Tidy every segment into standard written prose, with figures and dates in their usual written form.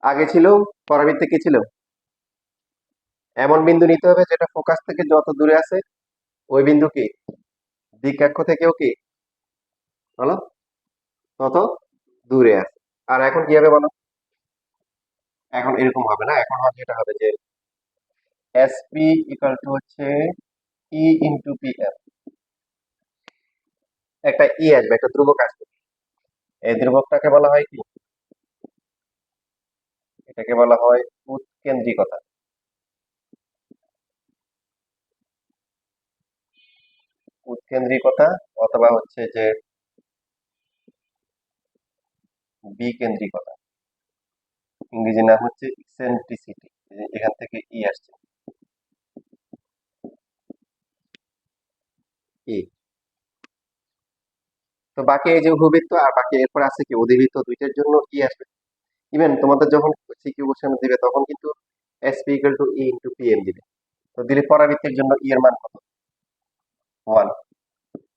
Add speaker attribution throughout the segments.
Speaker 1: আগে ছিল পরাবৃত্তে কি ছিল? এমন বিন্দু নিতে হবে যেটা ফোকাস থেকে যত দূরে আছে ওই বিন্দু কি দিকাক্ষ থেকেও কি বলো তত দূরে আছে। আর এখন কি হবে বলো? এখন এরকম হবে না, এখন হবে যেটা হবে যে এসপি ইকুয়াল টু হচ্ছে ই ইন্টু পি এফ। একটা ই আসবে, একটা ধ্রুবক আসবে। এই ধ্রুবকটাকে বলা হয় কি? এটাকে বলা হয় উৎকেন্দ্রিকতা। উৎকেন্দ্রিকতা অথবা হচ্ছে যে বিকেন্দ্রিকতা। ইংরেজি নাম হচ্ছে ইসেন্ট্রিসিটি। এখান থেকে ই আসছে, ই। তো বাকি এই যে উপবৃত্ত আর বাকি এরপর আছে কি অধিবৃত্ত, দুইটার জন্য ই আসবে। ইভেন তোমাদের যখন সিকিউ কোশ্চেন দিবে তখন কিন্তু SP equal to e into P M দিবে। তো দিলে পরাবৃত্তের জন্য ই এর মান কত? 1।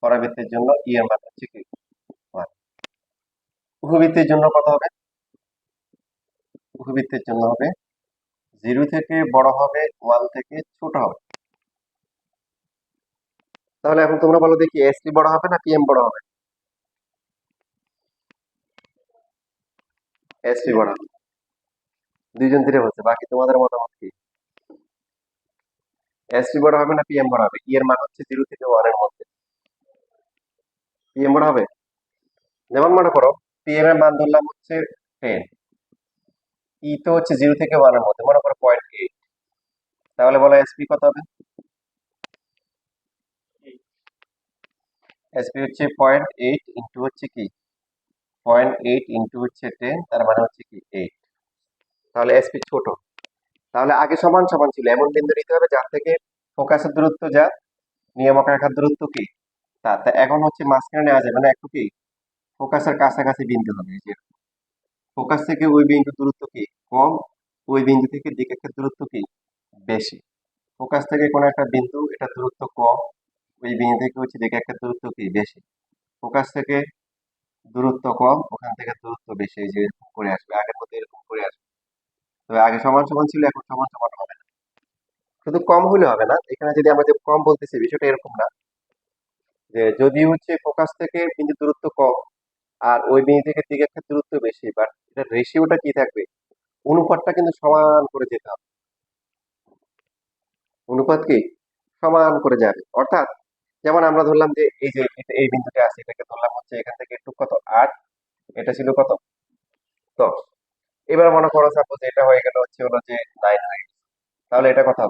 Speaker 1: পরাবৃত্তের জন্য ই এর মান হচ্ছে কি 1। উপবৃত্তের জন্য কত হবে? উপবৃত্তের জন্য হবে 0 থেকে বড় হবে, 1 থেকে ছোট হবে। তাহলে এখন তোমরা বলো দেখি এসপি বড় হবে না পিএম বড় হবে? এসপি বড় হবে। দুইজন ধীরে বলছে, বাকি তোমাদের মতামত কি? এসপি বড় হবে না পিএম বড় হবে? ই এর মান হচ্ছে 0 থেকে 1 এর মধ্যে। পিএম বড় হবে। যেমন মনে করো পিএম এর মান ধরলাম হচ্ছে 10, ই তো হচ্ছে 0 থেকে 1 এর মধ্যে, মনে করো 0.8। তাহলে বলো এসপি কত হবে? এসপি হচ্ছে 0.8 ইন্টু হচ্ছে কি 0.8 ইন্টু হচ্ছে 10, তার মানে হচ্ছে কি 8। তাহলে এসপি ছোট। তাহলে আগে সমান সমান ছিল, এমন বিন্দু নিতে হবে যার থেকে ফোকাসের দূরত্ব যা, নিয়ামক রেখার দূরত্ব কি তা। তা এখন হচ্ছে মাঝখানে নেওয়া যাবে না, একটু কি ফোকাসের কাছাকাছি বিন্দু হবে। এই যে ফোকাস থেকে ওই বিন্দু দূরত্ব কি কম, ওই বিন্দু থেকে দিকের দূরত্ব কি বেশি। ফোকাস থেকে কোনো একটা বিন্দু এটা দূরত্ব কম, ওই বিন্দু থেকে হচ্ছে দিকের দূরত্ব কি বেশি। ফোকাস থেকে দূরত্ব কম, ওখান থেকে দূরত্ব বেশি, এই যে এরকম করে আসবে, আগের মধ্যে এরকম করে আসবে। তবে আগে সমান সমান ছিল, এখন সমান সমান হবে না। শুধু কম হলে হবে না, এখানে যদি আমরা যে কম বলতেছি বিষয়টা এরকম না যে যদি হচ্ছে ফোকাস থেকে বিন্দু দূরত্ব কম আর ওই বিন্দু থেকে দিকের দূরত্ব বেশি, বাট এটা রেশিওটা কি থাকবে, অনুপাতটা কিন্তু সমান করে যেতে হবে। অনুপাত কি সমান করে যাবে, অর্থাৎ যেমন আমরা ধরলাম যে এই যে এই বিন্দুটা আছে, এটাকে ধরলাম হচ্ছে এখান থেকে একটু কত 8, এটা ছিল কত 10। এবার মনে করো সাপোজ এটা হয়ে গেল হচ্ছে হলো যে 9 হয়ে গেছে। তাহলে এটা কথা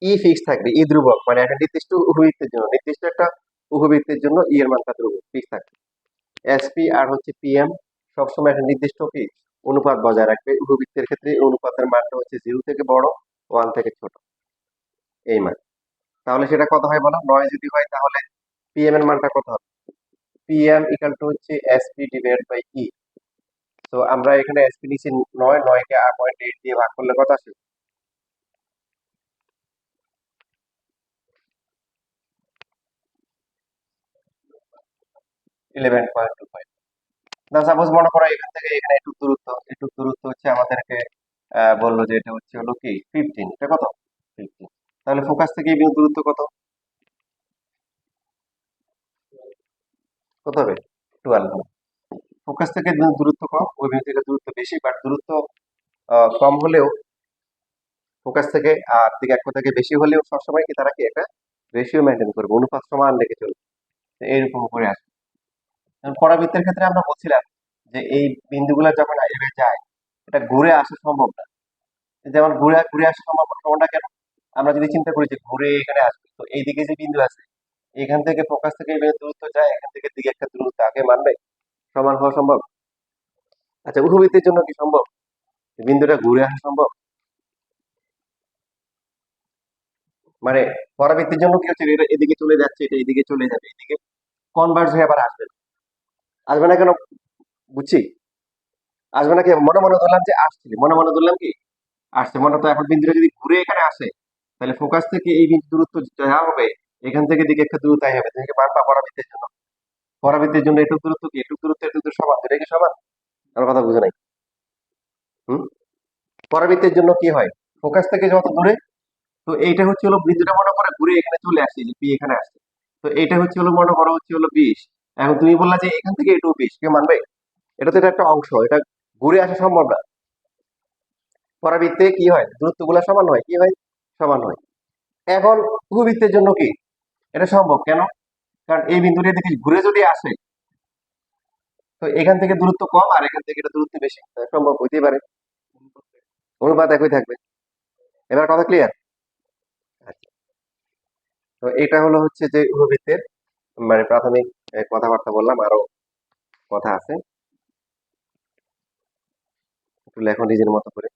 Speaker 1: ই ফিক্স থাকবে, ই ধ্রুবক, মানে একটা নির্দিষ্ট উপবৃত্তের জন্য, নির্দিষ্ট একটা উপবৃত্তের জন্য ই এর মানটা ধ্রুবক ফিক্স থাকবে। এসপি আর হচ্ছে পিএম সবসময় একটা নির্দিষ্ট কি অনুপাত বজায় রাখবে। উপবৃত্তের ক্ষেত্রে এই অনুপাতের মানটা হচ্ছে 0 থেকে বড়, 1 থেকে ছোট, এই মান। তাহলে সেটা কত হয় বলো? 9 যদি হয় তাহলে পিএম এর মানটা কত হবে? পিএম ইকাল টু হচ্ছে এসপি ডিভাইড বাই ই। তো আমরা এখানে এসপি নিচ্ছি 9, 9 কে 0.8 দিয়ে ভাগ করলে কত আসে? 11.25। না সাপোজ মনে করো এখান থেকে এখানে একটু দূরত্ব হচ্ছে আমাদেরকে বললো যে এটা হচ্ছে হলো কি 15, এটা কত 15। তাহলে ফোকাস থেকে এই বিন্দুর দূরত্ব কত কত হবে 12। ফোকাস থেকে বিন্দুর দূরত্ব কম, ওই বিন্দু থেকে দূরত্ব বেশি, বাট দূরত্ব কম হলেও ফোকাস থেকে আর দিকে এক থেকে বেশি হলেও সবসময় কি তারা কি একটা রেশিও মেনটেন করবে, অনুপাত সমান রেখে চলবে। তো এইরকম করে আসবে। যেমন পরাবৃত্তের ক্ষেত্রে আমরা বলছিলাম যে এই বিন্দুগুলো যখন এভাবে যায়, এটা ঘুরে আসা সম্ভব না। যেমন ঘুরে ঘুরে আসা সম্ভব না কেন? আমরা যদি চিন্তা করি যে ঘুরে এখানে আসবে, তো এইদিকে যে বিন্দু আছে এখান থেকে ফোকাস থেকে এই বিন্দু দূরত্ব যায়, এখান থেকে দিকে একটা দূরত্ব আগে মানবে সমান হওয়া সম্ভব? আচ্ছা উপবৃত্তের জন্য কি সম্ভব এই বিন্দুটা ঘুরে আসা সম্ভব? মানে পরাবৃত্তের জন্য কি হচ্ছে, এটা এদিকে চলে যাচ্ছে, এটা এদিকে চলে যাবে, এদিকে কনভার্জ হয়ে আবার আসবে না। আসবে না কেন বুঝছি, আসবে না কি মনে মনে ধরলাম যে আসছে, মনে মনে ধরলাম কি আসছে, মনে তো এখন বিন্দুটা যদি ঘুরে এখানে আসে তাহলে ফোকাস থেকে এই বিন্দু দূরত্ব যা হবে এখান থেকে দিকে একটা দূরত্ব হবে, তুমি কি মানবা পরাবৃত্তের জন্য? পরাবৃত্তের জন্য এটুক দূরত্ব কি এটুক দূরত্ব এটুক দূরত্ব সমান, এটা কি সমান? আমার কথা বুঝে নাই? হুম? পরাবৃত্তের জন্য কি হয়, ফোকাস থেকে যত দূরে, তো এইটা হচ্ছে হলো বিন্দুটা মনে করে ঘুরে এখানে চলে আসছে, যে পি এখানে আসছে, তো এইটা হচ্ছে হলো মনে করো হচ্ছে হলো 20। এখন তুমি বললা যে এখান থেকে এটু 20, কে মানবে? এটা তো এটা একটা অংশ, এটা ঘুরে আসা সম্ভব না। পরাবৃত্তে কি হয়, দূরত্বগুলো সমান হয়, কি হয়, সমান হয়। এখন উপবৃত্তের জন্য কি এটা সম্ভব কেন? কারণ এই বিন্দুটা দিকে ঘুরে যদি আসে, তো এখান থেকে দূরত্ব কম আর এখান থেকে এটা দূরত্ব বেশি, সম্ভব হইতে পারে, অনুপাত একই থাকবে। এবার কথা ক্লিয়ার? আচ্ছা, তো এটা হলো হচ্ছে যে উপবৃত্তের মানে প্রাথমিক কথাবার্তা বললাম, আরো কথা আছে, একটু লেখো নিজের মতো করে।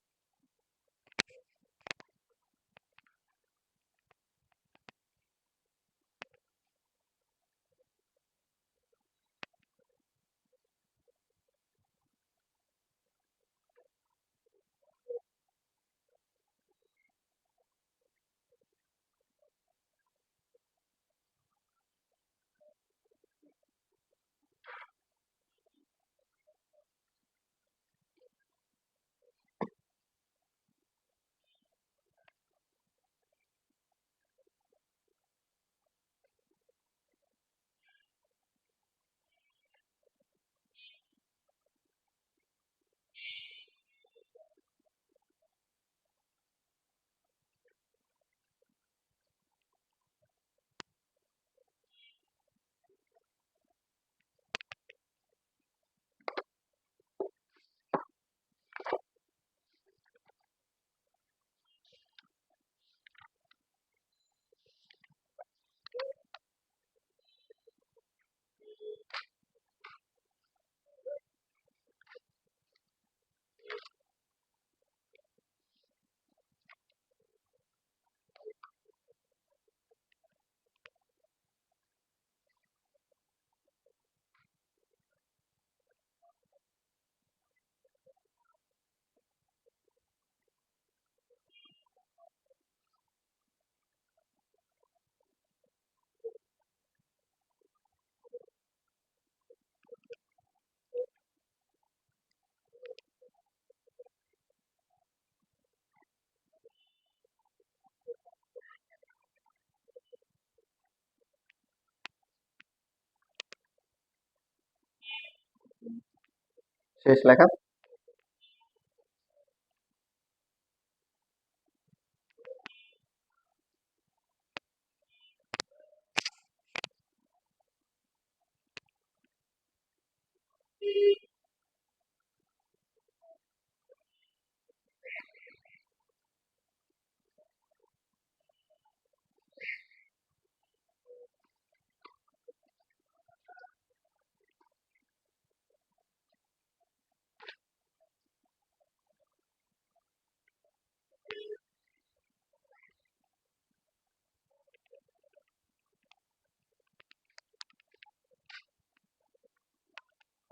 Speaker 1: শেষ লেখা।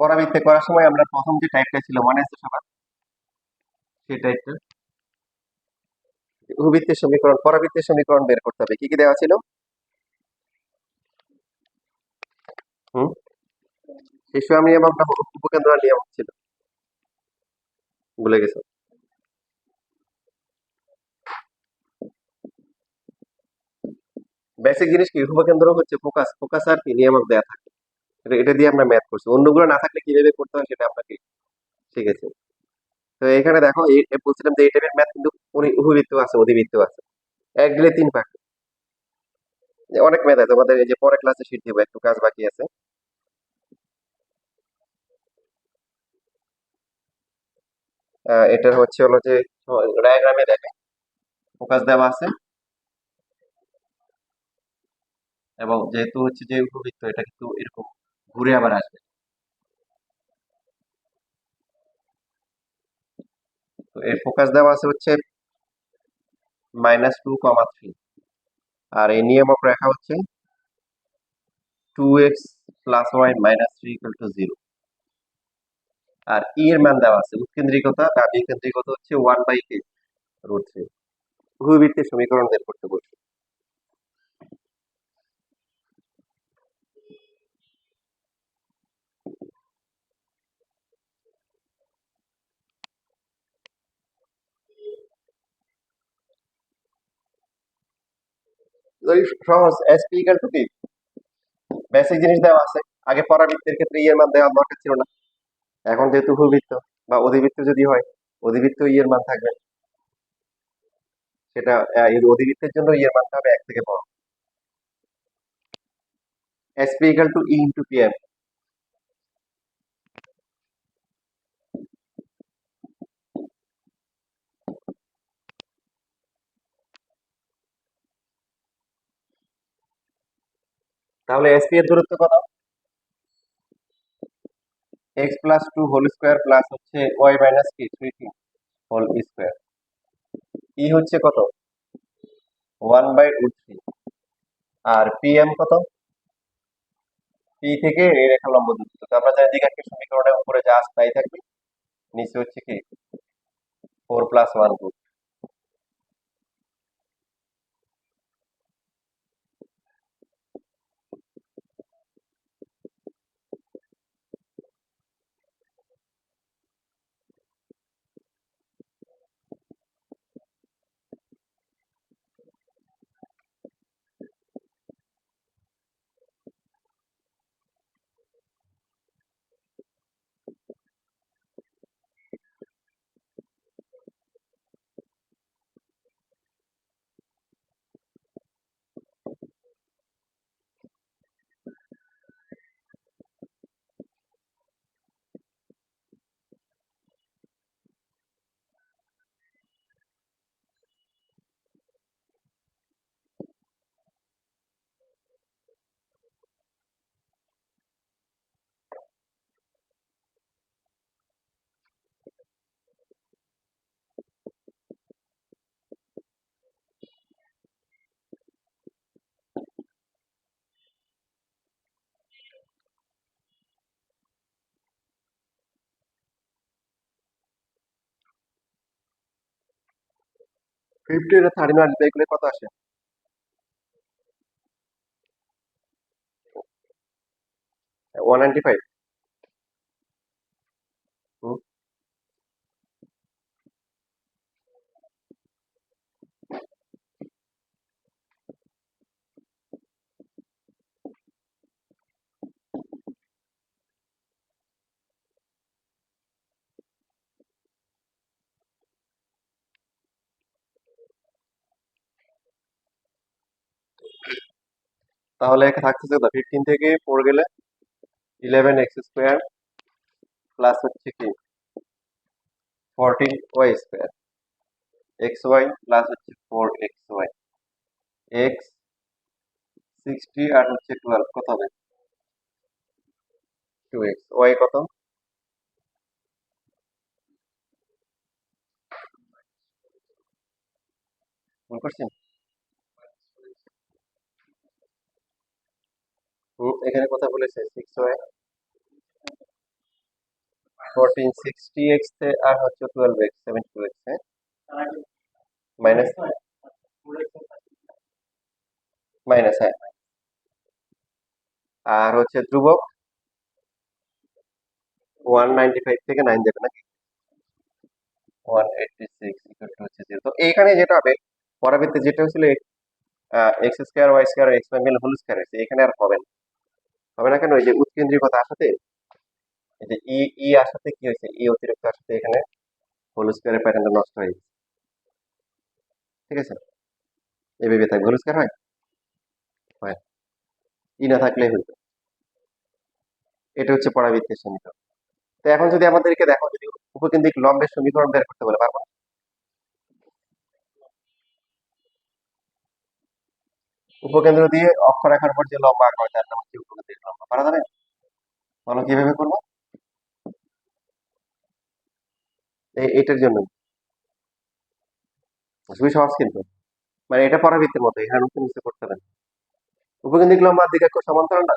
Speaker 1: পরাবৃত্তে করার সময় আমরা প্রথম যে টাইপটা ছিল মনে আছে সবার, সেই টাইপটা, উপবৃত্তের সমীকরণ, পরাবৃত্তের সমীকরণ বের করতে হবে, কি কি দেওয়া ছিল? হুম, শিশু আমি এবং উপকেন্দ্র নিয়ামক ছিল, ভুলে গেছো? বেসিক জিনিস কি, উপকেন্দ্র হচ্ছে ফোকাস, ফোকাস আর কি নিয়ামক দেয়া থাকে, এটা দিয়ে আমরা ম্যাথ করছি, অন্যগুলো না থাকলে কিভাবে করতে হয় সেটা আপনাকে শিখেছি। তো এখানে দেখো বলছিলাম যে এই টাইপের ম্যাথ কিন্তু উপবৃত্ত আছে, অধিবৃত্ত আছে, এক দিলে তিন পাক, অনেক ম্যাথ আছে তোমাদের, এই যে পরে ক্লাসে শিট দিব, একটু কাজ বাকি আছে। এটার হচ্ছে হলো যে ডায়াগ্রামে দেখে ফোকাস দেওয়া আছে, এবং যেহেতু হচ্ছে যে উপবৃত্ত, এটা কিন্তু এরকম ঘুরে আবার আসবে। তো এর ফোকাস দেওয়া আছে হচ্ছে -2, 3, আর এই নিয়ামক রেখা হচ্ছে 2x + y - 3 = 0। আর ই এর মান দেওয়া আছে, উৎকেন্দ্রিকতা বা বিকেন্দ্রিকতা হচ্ছে 1/k√3। উপবৃত্তের সমীকরণ বের করতে বলছে। সহজ, এসপি ইকুয়াল টু কি বেসিক জিনিস দেওয়া আছে। আগে পরাবৃত্তের ক্ষেত্রে ই এর মান দেওয়া দরকার ছিল না, এখন যেহেতু উপবৃত্ত বা অধিবৃত্ত যদি হয়, অধিবৃত্ত ই এর মান থাকবে, সেটা এই অধিবৃত্তের জন্য ই এর মানটা হবে 1 থেকে বড়। SP equal to e into PM. তাহলে এসপি এর দূরত্ব কত? X plus two whole square plus হচ্ছে ওয়াই মাইনাস কি 3t হোল স্কোয়ার। ই হচ্ছে কত? 1/√3। আর পিএম কত? পি থেকে এই রেখা লম্ব দূরত্ব। তো আমরা জানি দ্বিঘাতের সমীকরণের উপরে যা আছে তাই থাকবে, নিচে হচ্ছে কি 4+1 50 আর 30 মাল্টিপ্লাই করলে কত আসে? 195। তাহলে থাকতেছে কত? 15 থেকে 4 গেলে 11x² প্লাস হচ্ছে কি 14y² xy প্লাস হচ্ছে 4xy x 60 আর হচ্ছে 12 কত হবে? 2x y কত? ভুল করছেন? এখানে কথা বলেছে 6y 1460x আর হচ্ছে 12x 72x, হ্যাঁ, মাইনাস মাইনাস, হ্যাঁ। আর হচ্ছে ধ্রুবক 195 থেকে 9 যাবে নাকি 186 ইকুয়াল টু হচ্ছে 0। তো এইখানে যেটা হবে পরাবৃত্তে যেটা হচ্ছিল x² y² আর x y মিলে হোল স্কয়ার হয়েছে, এখানে আর হবে না। হবে না কেন? ওই যে উৎকেন্দ্রিকতা আসাতে, এই যে ই আসাতে কি হয়েছে, ই অতিরিক্ত আসাতে এখানে হোল স্কয়ারের প্যাটার্নটা নষ্ট হয়ে গেছে। ঠিক আছে, এভাবে থাকবে, হোল স্কয়ার হয় হয়, ই না থাকলে হইতো। এটা হচ্ছে পরাবৃত্তের সমীকরণ। তো এখন যদি আমাদেরকে দেখো, যদি উপকেন্দ্রিক লম্বের সমীকরণ বের করতে বলে, পারবো? উপকেন্দ্র দিয়ে অক্ষরেখার উপর যে লম্বা আঁকা হয় তার নাম হচ্ছে উপকেন্দ্রিক লম্ব। পারা যাবে? বলো কিভাবে করবো? এইটার জন্য খুবই সহজ কিন্তু, মানে এটা পরাবৃত্তের মতো, এখানে নতুন কিছু করতে হবে না। উপকেন্দ্রিক লম্ব আর দিকে সমান্তরাল না,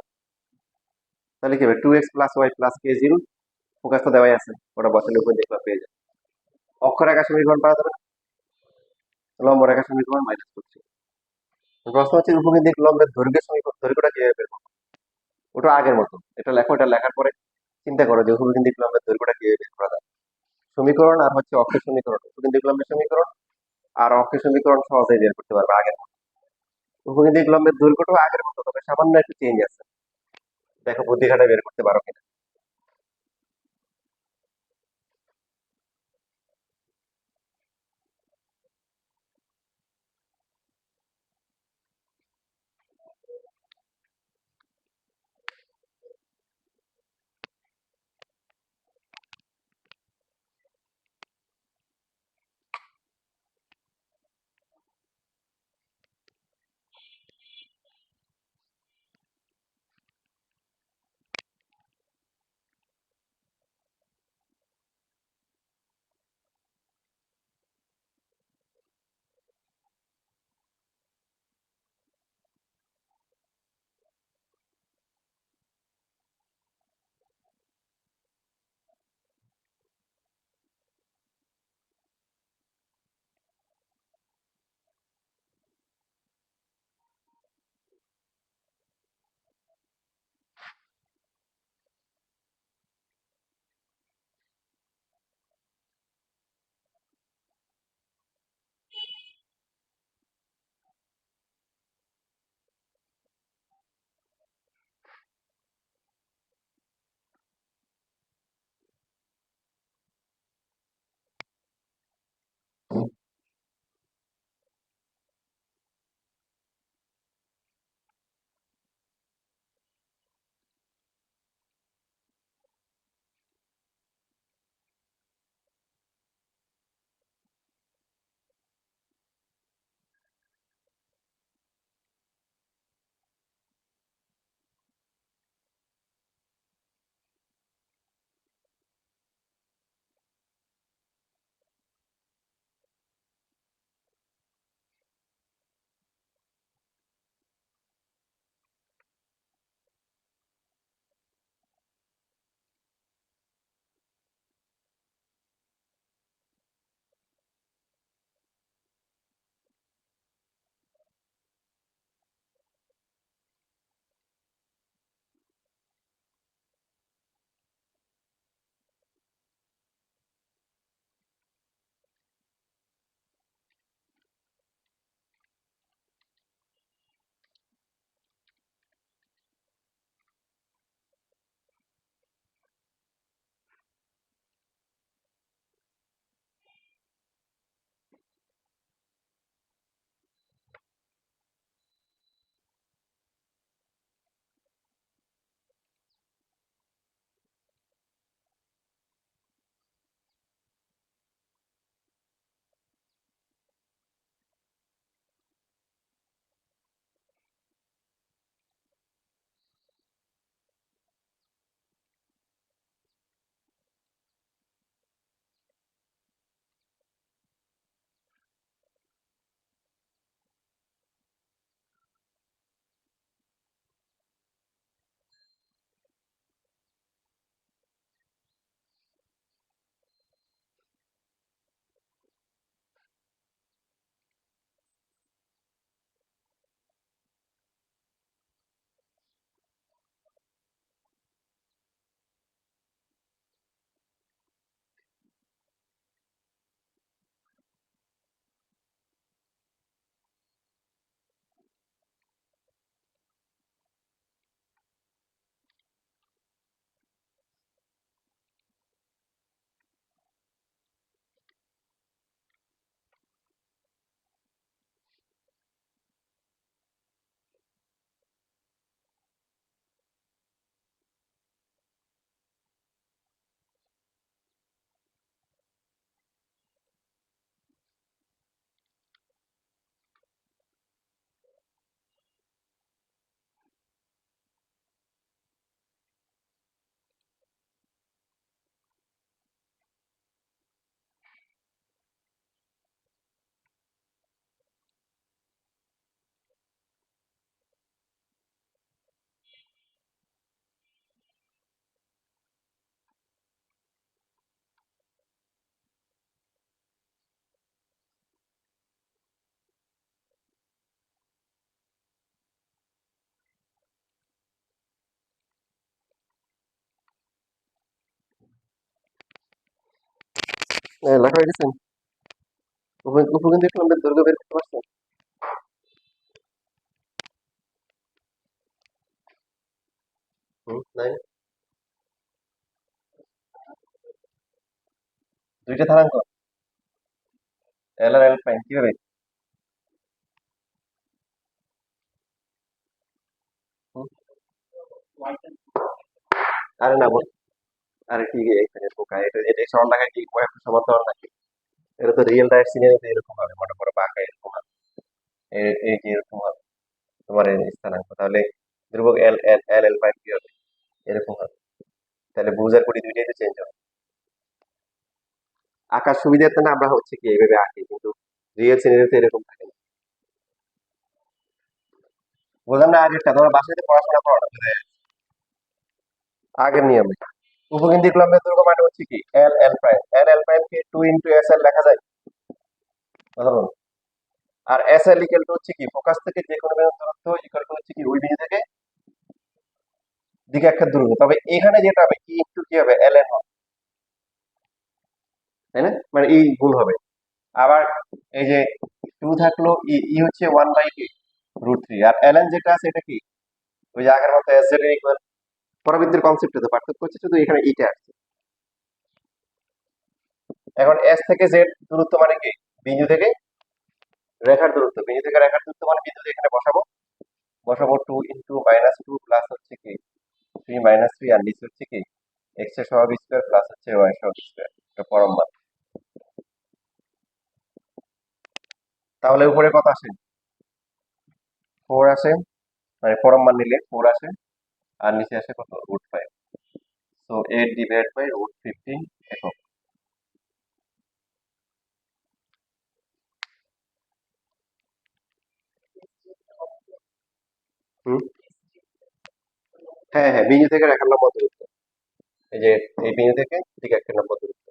Speaker 1: তাহলে কি হবে 2x plus Y plus k0, focus তো দেওয়াই আছে, ওটা বসালে উপকেন্দ্রিক লম্ব পেয়ে যাবে। অক্ষরেখা সমীকরণ পাওয়া যাবে না, লম্ব রেখা সমীকরণ মাইনাস করছি। প্রশ্ন হচ্ছে উপকেন্দ্রিক লম্বের দৈর্ঘ্য সমীকরণ, দৈর্ঘ্যটা কিভাবে বের করবো? ওটা আগের মতো, এটা লেখো, এটা লেখার পরে চিন্তা করো যে উপকেন্দ্রিক লম্বের দৈর্ঘ্যটা কিভাবে বের করা যায়। সমীকরণ আর হচ্ছে অক্ষের সমীকরণ, উপকেন্দ্রিক লম্বের সমীকরণ আর অক্ষের সমীকরণ সহজেই বের করতে পারবে আগের মতো। উপকেন্দ্রিক লম্বের দৈর্ঘ্যটাও আগের মতো, তবে সামান্য একটু চেঞ্জ আছে। দেখো বুদ্ধি খাটায় বের করতে পারো কিনা। লেখা হয়ে গেছেন? উপকেন্দ্রিক লম্বের দৈর্ঘ্য বের করতে পারছেন? নাই, দুইটা ধারাঙ্ক, এল আর এল প্রাইম কি হবে? হুম, আরে না আরে কি এখানে পোকা, এটা এটা সমান টাকা কি ওয়েব সমান্তরাল নাকি? এটা তো রিয়েল লাইফ সিনারিওতে এরকম হবে, মনে করো বাঁকা এরকম হবে, এই যে এরকম হবে তোমার এই স্থানাঙ্ক, তাহলে ধ্রুবক এল এল এল এল প্রাইম কি হবে? এরকম হবে। তাহলে বুঝার করি দুইটাই তো চেঞ্জ হবে। আঁকার সুবিধার্থে না আমরা হচ্ছে কি এইভাবে আঁকি, কিন্তু রিয়েল সিনারিওতে এরকম থাকে না। বললাম না আগেরটা, তোমরা বাসায় পড়াশোনা করো না মানে আগের নিয়মে। উপকেন্দ্রিক লম্বের দৈর্ঘ্য মানে হচ্ছে কি এল এল প্রাইম, এল এল প্রাইম কে 2 × SL লেখা যায় ধরুন। আর এস এল ইকুয়াল টু হচ্ছে কি ফোকাস থেকে যে কোনো বিন্দুর দূরত্ব ইকুয়াল টু হচ্ছে কি ওই বিন্দু থেকে দিকে একটা দূরত্ব, তবে এখানে যেটা হবে কি ইন্টু কি হবে এল এন হবে, তাই না? মানে এই গুণ হবে। আবার এই যে 2 থাকলো ই ই হচ্ছে 1/√3, আর এল এন যেটা আছে এটা কি ওই যে আগের মতো এস জেড এর ইকুয়াল। পরবর্তীর কনসেপ্টে তো পার্থক্য হচ্ছে শুধু এখানে ইটা আসছে। এখন এস থেকে জেড দূরত্ব মানে কি বিন্দু থেকে রেখার দূরত্ব, বিন্দু থেকে রেখার দূরত্ব মানে বিন্দু এখানে বসাবো, বসাবো 2 × -2 প্লাস হচ্ছে কি 3 - 3, আর নিচে হচ্ছে কি এক্স এর সহগ স্কয়ার প্লাস হচ্ছে ওয়াই সহগ স্কয়ার, এটা পরম মান। তাহলে উপরে কত আসে? 4 আসে, মানে পরম মান নিলে 4 আসে, আর নিচে আসে কত √5। সো 8 / √15 একক। হুম, হ্যাঁ হ্যাঁ, বিন্দু থেকে রেখার লম্ব দূরত্ব, এই যে এই বিন্দু থেকে ঠিক একটা লম্ব দূরত্ব।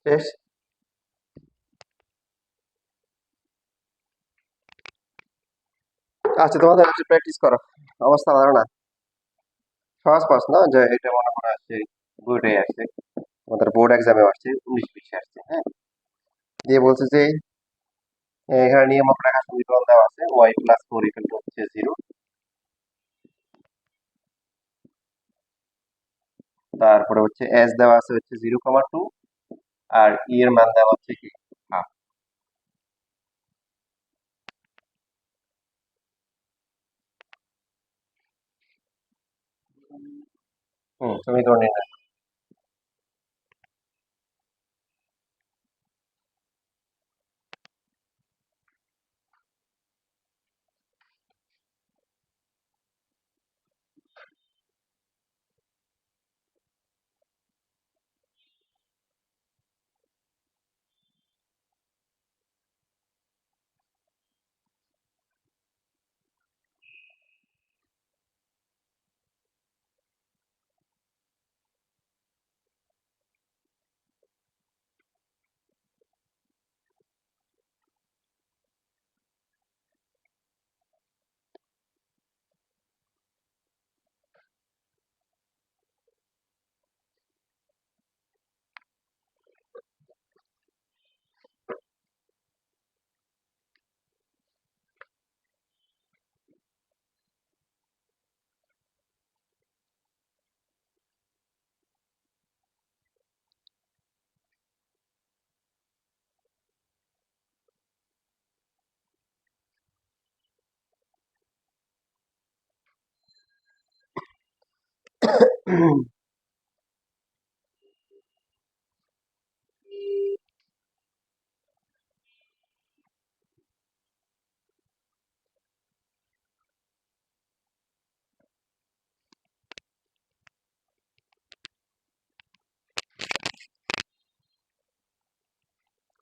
Speaker 1: শেষ। আচ্ছা, তোমাদের একটু প্র্যাকটিস করো, অবস্থা ভালো না। সহজ প্রশ্ন, যে এটা মনে করা আসছে বোর্ডে আসছে, আমাদের বোর্ড এক্সামে আসছে 19-20 আসছে, হ্যাঁ। দিয়ে বলছে যে এখানে নিয়ামক রাখা সমীকরণ দেওয়া আছে y+4 ইকুয়াল টু হচ্ছে 0, তারপরে হচ্ছে এস দেওয়া আছে হচ্ছে 0,2, আর ই এর মান দেওয়া হচ্ছে কি হাফ। সমীকরণ নির্ণয়।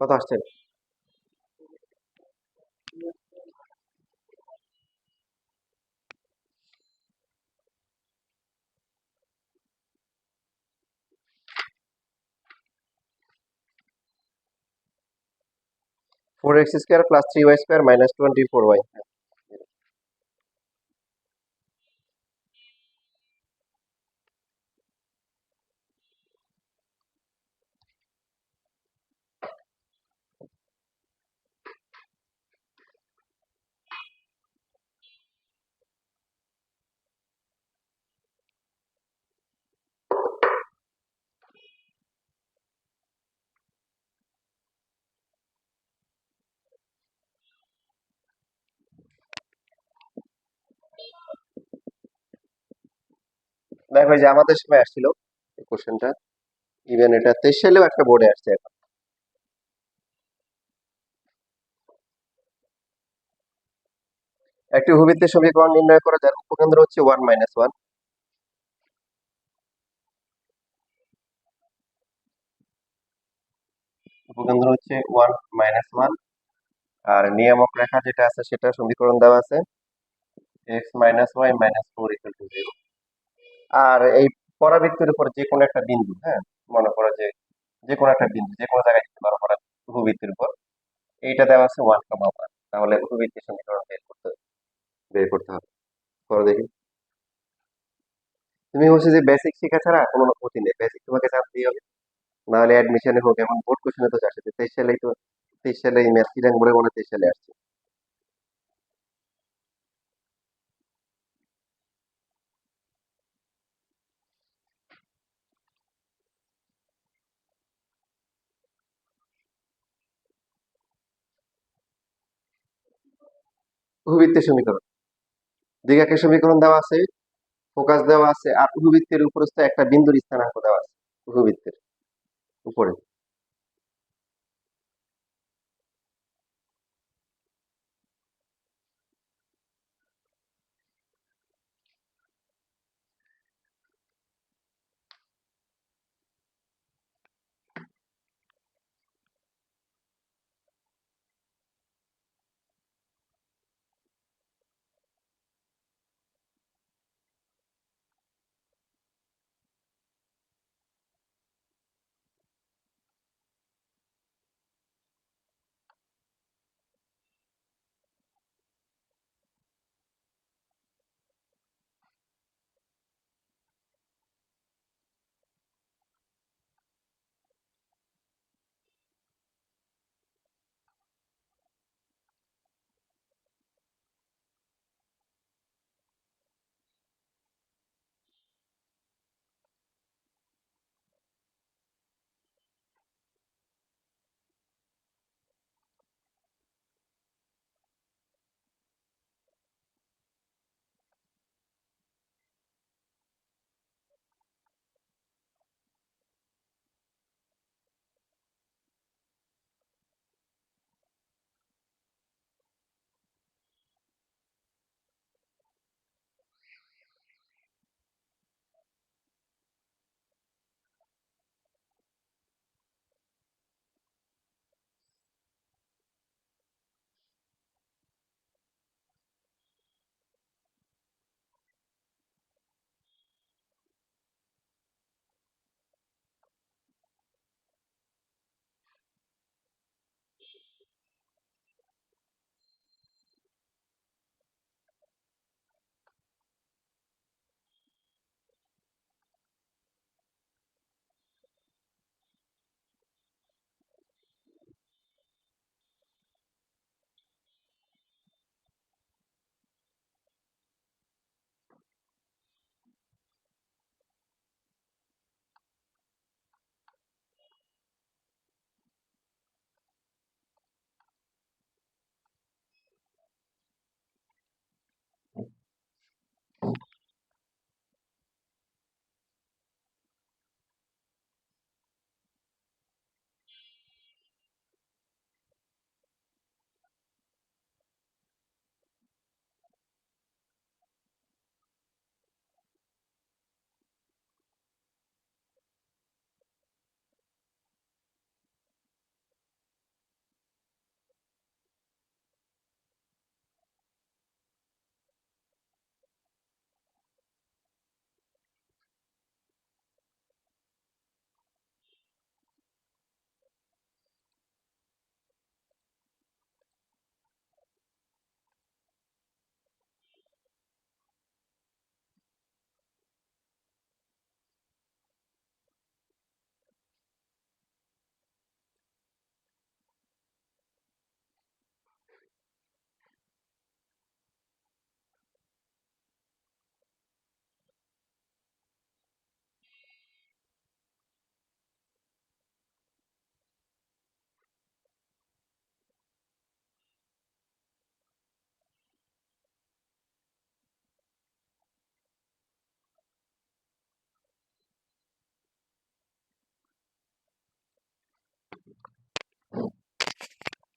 Speaker 1: কত আসছে? Four x square plus three y square minus 24y। দেখো এই যে আমাদের সময় আসছিল এই কোশ্চেনটা, ইভেন এটা 23 সালেও একটা বোর্ডে আসছে এখন। একটি উপবৃত্তের সমীকরণ নির্ণয় করা যার উপকেন্দ্র হচ্ছে 1 - 1, উপকেন্দ্র হচ্ছে 1 - 1, আর নিয়ামক রেখা যেটা আছে সেটা সমীকরণ দেওয়া আছে x - y -4 = 0। আর এই পরাবৃত্তের উপর যে কোনো একটা বিন্দু, হ্যাঁ, মনে করো যে যে কোনো একটা বিন্দু যে কোনো জায়গায় দিতে পারো উপবৃত্তের উপর, এইটা দেওয়া আছে 1, 1, তাহলে উপবৃত্তের সমীকরণ বের করতে হবে। করো দেখি। তুমি হচ্ছে যে বেসিক শিখা ছাড়া কোনো গতি নেই, বেসিক তোমাকে জানতেই হবে, নাহলে অ্যাডমিশনে হোক, এখন বোর্ড কোশ্চেনে তো আসছে 23 সালেই তো, 23 সালে এই ম্যাথ চিরাং বোর্ডে মনে হয় 23 সালে আসছে। উপবৃত্তের সমীকরণ, দ্বিঘাকের সমীকরণ দেওয়া আছে, ফোকাস দেওয়া আছে, আর উপবৃত্তের উপরস্থ একটা বিন্দুর স্থানাঙ্ক দেওয়া আছে উপবৃত্তের উপরে।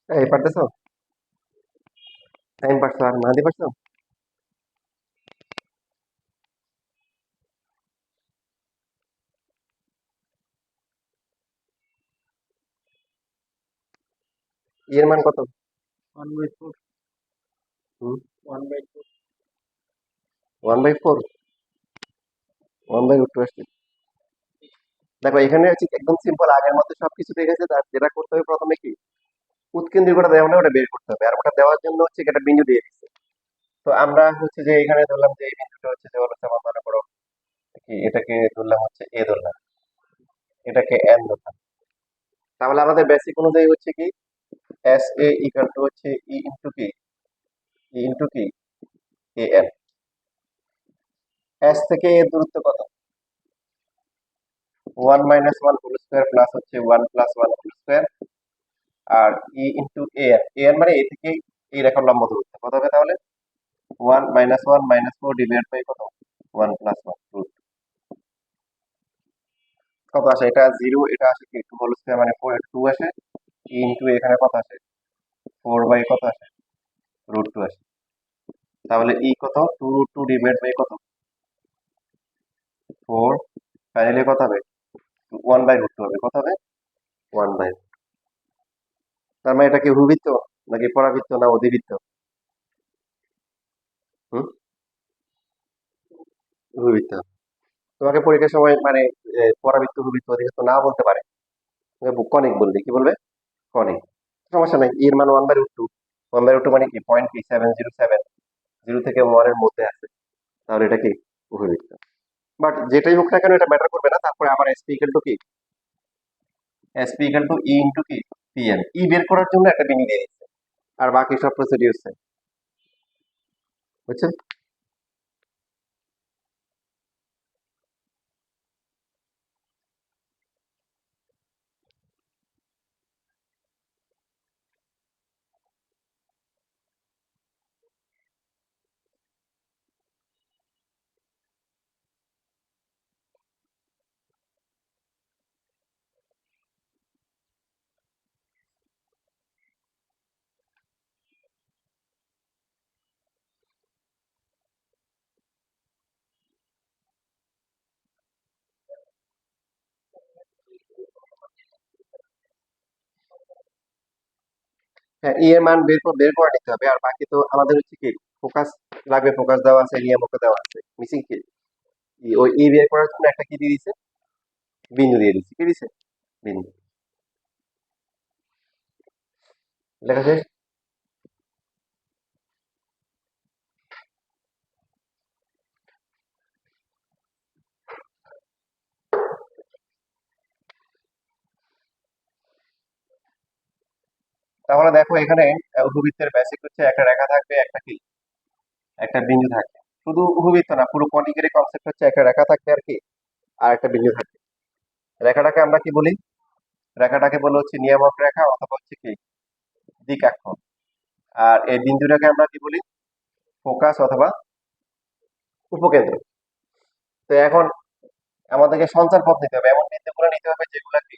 Speaker 1: এই পারতেছো? টাইম পারছো আর মাহাদি পারছো? এর মান কত?
Speaker 2: 1/4।
Speaker 1: হুম,
Speaker 2: 1/4।
Speaker 1: 1/4, 1/√2 আসছে। দেখো এখানে হচ্ছে একদম সিম্পল, আগের মধ্যে সবকিছু দেখেছে, তার যেটা করতে হবে প্রথমে কি, উৎকেন্দ্রিকটা দেওয়া মানে ওটা বের করতে হবে, আর ওটা দেওয়ার জন্য হচ্ছে একটা বিন্দু দিয়ে দিচ্ছে। তো আমরা হচ্ছে যে এখানে ধরলাম যে এই বিন্দুটা হচ্ছে যে হলো যেমন মনে করো কি, এটাকে ধরলাম হচ্ছে এ ধরলাম, এটাকে এন ধরলাম। তাহলে আমাদের বেসিক অনুযায়ী হচ্ছে কি, এস এ ইকুয়াল টু হচ্ছে ই ইন্টু কি, ই ইন্টু কি, এ এন। এস থেকে এর দূরত্ব কত? 1 - 1 হোল স্কোয়ার প্লাস হচ্ছে 1 + 1 হোল স্কোয়ার, আর e into a n, a n মানে এ থেকে এই রেখার লম্ব দূরত্ব কত হবে তাহলে? 1 - 1 - 4 ডিভাইড বাই কত, 1 + 1 রুট। কত আসে? এটা জিরো, এটা আসে কি 2 হোল স্কোয়ার মানে 4, 2 আসে। ই ইন্টু এখানে কত আসে, 4 বাই কত আসে, √2 আসে। তাহলে ই কত, 2 √2 ডিভাইড বাই কত, 4। ফাইনালি কত হবে, 1/√2 হবে। কত হবে, 1/। তার মানে এটা কি ভূবৃত্ত নাকি পরাবৃত্ত না অধিবৃত্ত? হুম, ভূবৃত্ত। তোমাকে পরীক্ষার সময় মানে পরাবৃত্ত ভূবৃত্ত অধিবৃত্ত না বলতে পারে, তুমি কনিক বলবে, কি বলবে, কনিক। সমস্যা নাই, এর মান 1/√2, 1/√2 মানে কি, পয়েন্ট কি 707, 0 থেকে 1 এর মধ্যে আছে, তাহলে এটা কি ভূবৃত্ত। বাট যেটাই হোক না কেন এটা ম্যাটার করবে না। তারপরে আমার এসপি ইকুয়াল টু কি, SP equal to e into কি, পিএন। ই বের করার জন্য একটা বিন্দু দিয়ে দিচ্ছে, আর বাকি সব প্রসিডিউর সেম, বুঝছেন? হ্যাঁ, ই এর মান বের করে নিতে হবে, আর বাকি তো আমাদের হচ্ছে কি, ফোকাস লাগবে, ফোকাস দেওয়া আছে, নিয়ামক দেওয়া আছে, মিসিং কি, ওই ই বের করার জন্য একটা কি দিয়ে দিছে, বিন্দু দিয়ে দিচ্ছে, কি দিছে, বিন্দু। লেখা শেষ? তাহলে দেখো এখানে উপবৃত্তের বেসিক হচ্ছে একটা রেখা থাকবে, একটা কি, একটা বিন্দু থাকবে। শুধু উপবৃত্ত না, পুরো কনিকের কনসেপ্ট হচ্ছে একটা রেখা থাকবে আর কি, আর একটা বিন্দু থাকবে। রেখাটাকে আমরা কি বলি, রেখাটাকে বলে হচ্ছে নিয়ামক রেখা অথবা হচ্ছে কি দ্বিকাক্ষ। আর এই বিন্দুটাকে আমরা কি বলি, ফোকাস অথবা উপকেন্দ্র। তো এখন আমাদেরকে সঞ্চার পথ নিতে হবে, এমন বিন্দুগুলো নিতে হবে যেগুলো কি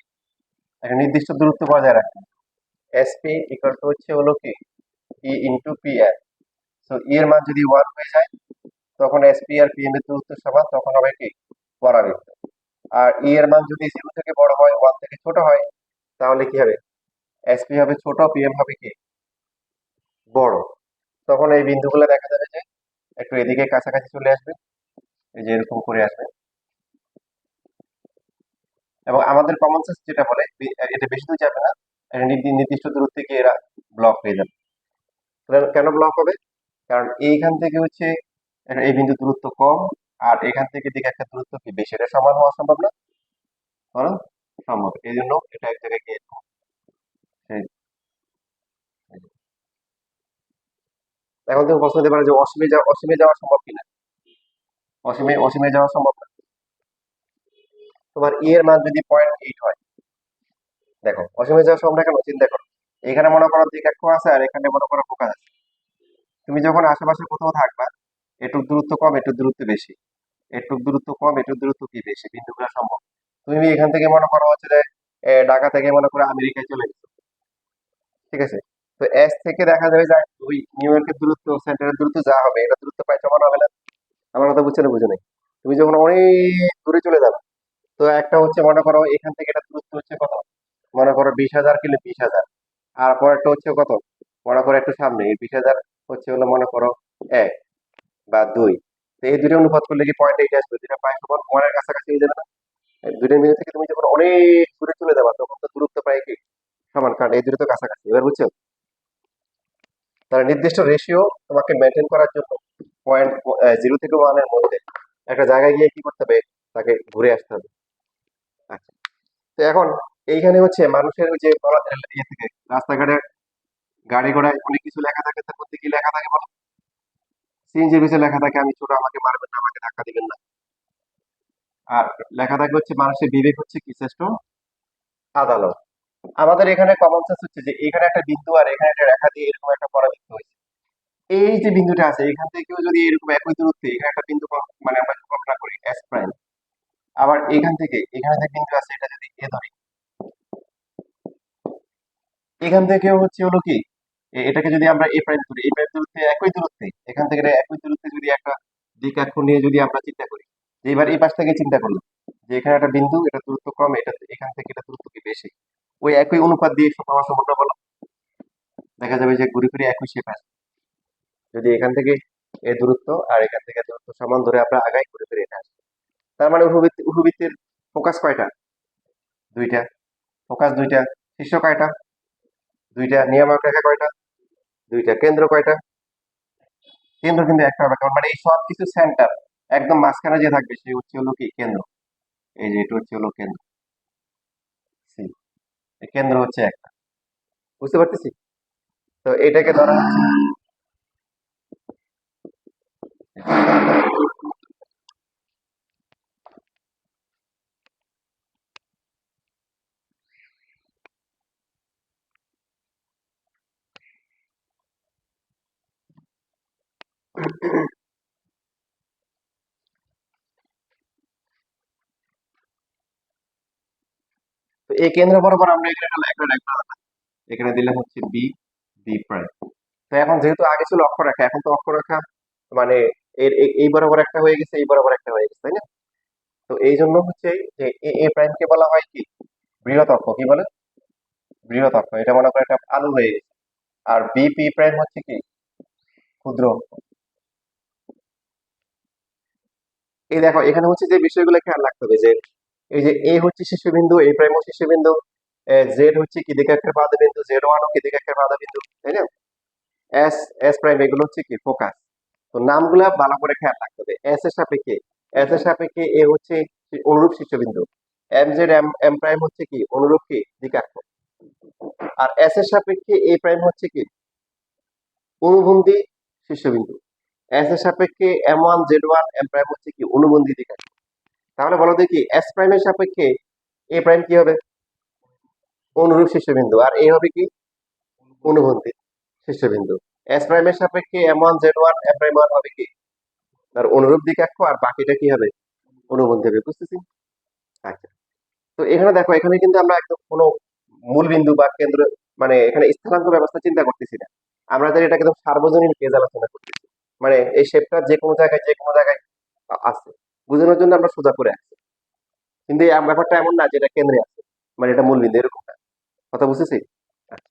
Speaker 1: একটা নির্দিষ্ট দূরত্ব বজায় রাখে। এসপি ইকুয়াল টু হচ্ছে হলো কি, ই ইন্টু পি এর। তো ই এর মান যদি 1 হয়ে যায়, তখন এসপি আর পি এম এর দূরত্ব সমান, তখন হবে কি পরাবৃত্ত। আর ই এর মান যদি 0 থেকে বড় হয়, 1 থেকে ছোট হয়, তাহলে কি হবে, এসপি হবে ছোট, পিএম হবে কি বড়। তখন এই বিন্দুগুলো দেখা যাবে যে একটু এদিকে কাছাকাছি চলে আসবে, এই যে এরকম করে আসবে। এবং আমাদের কমন সেন্স যেটা বলে এটা বেশি দূর যাবে না, একটা নির্দিষ্ট দূরত্বে গিয়ে এরা ব্লক হয়ে যাবে। কেন ব্লক হবে, কারণ এইখান থেকে হচ্ছে এই বিন্দু দূরত্ব কম, আর এখান থেকে দিকে একটা দূরত্ব কি বেশি, এটা সমান হওয়া সম্ভব না, বলো, সম্ভব। এই জন্য এটা এক জায়গায় গিয়ে এরকম। এই- এই যে। এখন তুমি প্রশ্ন দিতে পারো যে অসীমে যাওয়া সম্ভব কিনা, অসীমে অসীমে যাওয়া সম্ভব না। তোমার ই এর মান যদি 0.8 হয়, দেখো অসীমে যাওয়া সম্ভব না কেন, চিন্তা করো। এখানে মনে করো দ্বিকাক্ষ আছে, আর এখানে মনে করো ফোকাস আছে। তুমি যখন আশেপাশে কোথাও থাকবা, একটু দূরত্ব কম, একটু দূরত্ব বেশি, একটু দূরত্ব কম, একটু দূরত্ব কি বেশি, বিন্দুগুলো সম্ভব। তুমি এখান থেকে মনে করো হচ্ছে যে ঢাকা থেকে মনে করো আমেরিকায় চলে গেছো, ঠিক আছে, তো এস থেকে দেখা যাবে যে ওই নিউ ইয়র্কের দূরত্ব সেন্টারের দূরত্ব যা হবে এটা দূরত্ব প্রায় সমান হবে না। আমার কথা বুঝছে না, বুঝে নাই? তুমি যখন অনেক দূরে চলে যাবে, তো একটা হচ্ছে মনে করো এখান থেকে এটা দূরত্ব হচ্ছে কত, মনে করো 20,000 কিলো, 20,000। আর পরেরটা হচ্ছে কত, মনে করো একটু সামনে এই 20,000 হচ্ছে হলো মনে করো 1 বা 2। তো এই দুটো অনুপাত করলে কি পয়েন্ট এইটা আসবে, দুটা প্রায় সমান ওয়ানের কাছাকাছি হয়ে যাবে না? এই দুটোর মধ্যে থেকে তুমি যখন অনেক দূরে চলে যাবা তখন তো দূরত্ব প্রায় কি সমান, কারণ এই দুটো তো কাছাকাছি। এবার বুঝছো? তার নির্দিষ্ট রেশিও তোমাকে মেনটেন করার জন্য পয়েন্ট 0 থেকে 1-এর মধ্যে একটা জায়গায় গিয়ে কি করতে হবে, তাকে ঘুরে আসতে হবে। আচ্ছা, তো এখন এইখানে হচ্ছে মানুষের ওই যে ইয়ে থেকে রাস্তাঘাটে গাড়ি ঘোড়ায় অনেক কিছু লেখা থাকে, তার মধ্যে কি লেখা থাকে বলো? সিএনজির পিছনে লেখা থাকে আমি ছোট, আমাকে মারবেন না, আমাকে ধাক্কা দিবেন না। আর লেখা থাকে হচ্ছে মানুষের বিবেক হচ্ছে কি শ্রেষ্ঠ আদালত। আমাদের এখানে কমন সেন্স হচ্ছে যে এখানে একটা বিন্দু আর এখানে একটা রেখা দিয়ে এরকম একটা পরাবৃত্ত হয়েছে। এই যে বিন্দুটা আছে এখান থেকেও যদি এরকম একই দূরত্বে এখানে একটা বিন্দু মানে আমরা কল্পনা করি এস প্রাইম, আবার এখান থেকে এখানে যে বিন্দু আছে এটা যদি এ ধরি, এখান থেকেও হচ্ছে হলো কি এটাকে যদি আমরা এ প্রাইম ধরি, এই প্রাইম দূরত্বে একই দূরত্বে এখান থেকে একই দূরত্বে যদি একটা দ্বিকাক্ষ নিয়ে যদি আমরা চিন্তা করি, যে এবার এই পাশ থেকে চিন্তা করলাম যে এখানে একটা বিন্দু, এটা দূরত্ব কম, এটা এখান থেকে এটা দূরত্ব কি বেশি, ওই একই অনুপাত দিয়ে সমান সমান বলো, দেখা যাবে যে ঘুরে ফিরে একই শেপ আসে। যদি এখান থেকে এই দূরত্ব আর এখান থেকে দূরত্ব সমান ধরে আমরা আগাই, ঘুরে ফিরে এটা আসে। তার মানে উপবৃত্তের ফোকাস কয়টা? দুইটা। ফোকাস দুইটা। শীর্ষ কয়টা? দুইটা। নিয়ামক রেখা কয়টা? দুইটা। কেন্দ্র কয়টা? কেন্দ্র কিন্তু একটা হবে, কারণ মানে এই সব কিছু সেন্টার একদম মাঝখানে যে থাকবে সে হচ্ছে হলো কি কেন্দ্র। এই যে এটা হচ্ছে হলো কেন্দ্র, সি। এই কেন্দ্র হচ্ছে একটা, বুঝতে পারতেছি? তো এটাকে ধরা হচ্ছে, তো এই কেন্দ্র বরাবর আমরা এখানে একটা রেখা দিলাম। এখানে দিলাম হচ্ছে বি, বি প্রাইম। তো এখন যেহেতু আগে ছিল অক্ষরেখা, এখন তো অক্ষরেখা মানে এই বরাবর একটা হয়ে গেছে, এই বরাবর একটা হয়ে গেছে, তাই না? তো এই জন্য হচ্ছে যে এ প্রাইম কে বলা হয় কি বৃহৎ অক্ষ, কি বলে? বৃহৎ অক্ষ। এটা মনে করে একটা আলু হয়ে গেছে। আর বি পি প্রাইম হচ্ছে কি ক্ষুদ্র অক্ষ। এই দেখো এখানে হচ্ছে যে বিষয়গুলো খেয়াল রাখতে হবে যে এই যে এ হচ্ছে শীর্ষবিন্দু, এ প্রাইম ও শীর্ষবিন্দু, জেড হচ্ছে কি দিকে একটা বাধা বিন্দু, জেড ওয়ান ও কি দিকে একটা বাধা বিন্দু, তাই না? এস, এস প্রাইম এগুলো হচ্ছে কি ফোকাস। তো নামগুলা ভালো করে খেয়াল রাখতে হবে। এস এর সাপেক্ষে এ হচ্ছে অনুরূপ শীর্ষবিন্দু, M Z M M prime হচ্ছে কি অনুরূপ কি দ্বিকাক্ষ, আর এস এর সাপেক্ষে এ প্রাইম হচ্ছে কি অনুবন্ধী শীর্ষবিন্দু, এস এর সাপেক্ষে M one Z one M prime হচ্ছে কি অনুবন্ধী দ্বিকাক্ষ। তাহলে বলো দেখি এস প্রাইমের সাপেক্ষে এ প্রাইম কি হবে? অনুরূপ শীর্ষবিন্দু। আর এ হবে কি অনুবন্ধী শীর্ষবিন্দু। এস প্রাইমের সাপেক্ষে M one Z one M prime one হবে কি তার অনুরূপ দিকাক্ষ, আর বাকিটা কি হবে অনুবন্ধী হবে। বুঝতেছি? আচ্ছা, তো এখানে দেখো এখানে কিন্তু আমরা একদম কোনো মূল বিন্দু বা কেন্দ্র মানে এখানে স্থানাঙ্ক ব্যবস্থা চিন্তা করতেছি না, আমরা জানি এটা একদম সার্বজনীন কেজ আলোচনা করতেছি। মানে এই শেপটা যে কোনো জায়গায় আছে, বোঝানোর জন্য আমরা সোজা করে আসছি। কিন্তু এই ব্যাপারটা এমন না যে এটা কেন্দ্রে আছে, মানে এটা মূল বিন্দু এরকম না। কথা বুঝতেছি? আচ্ছা,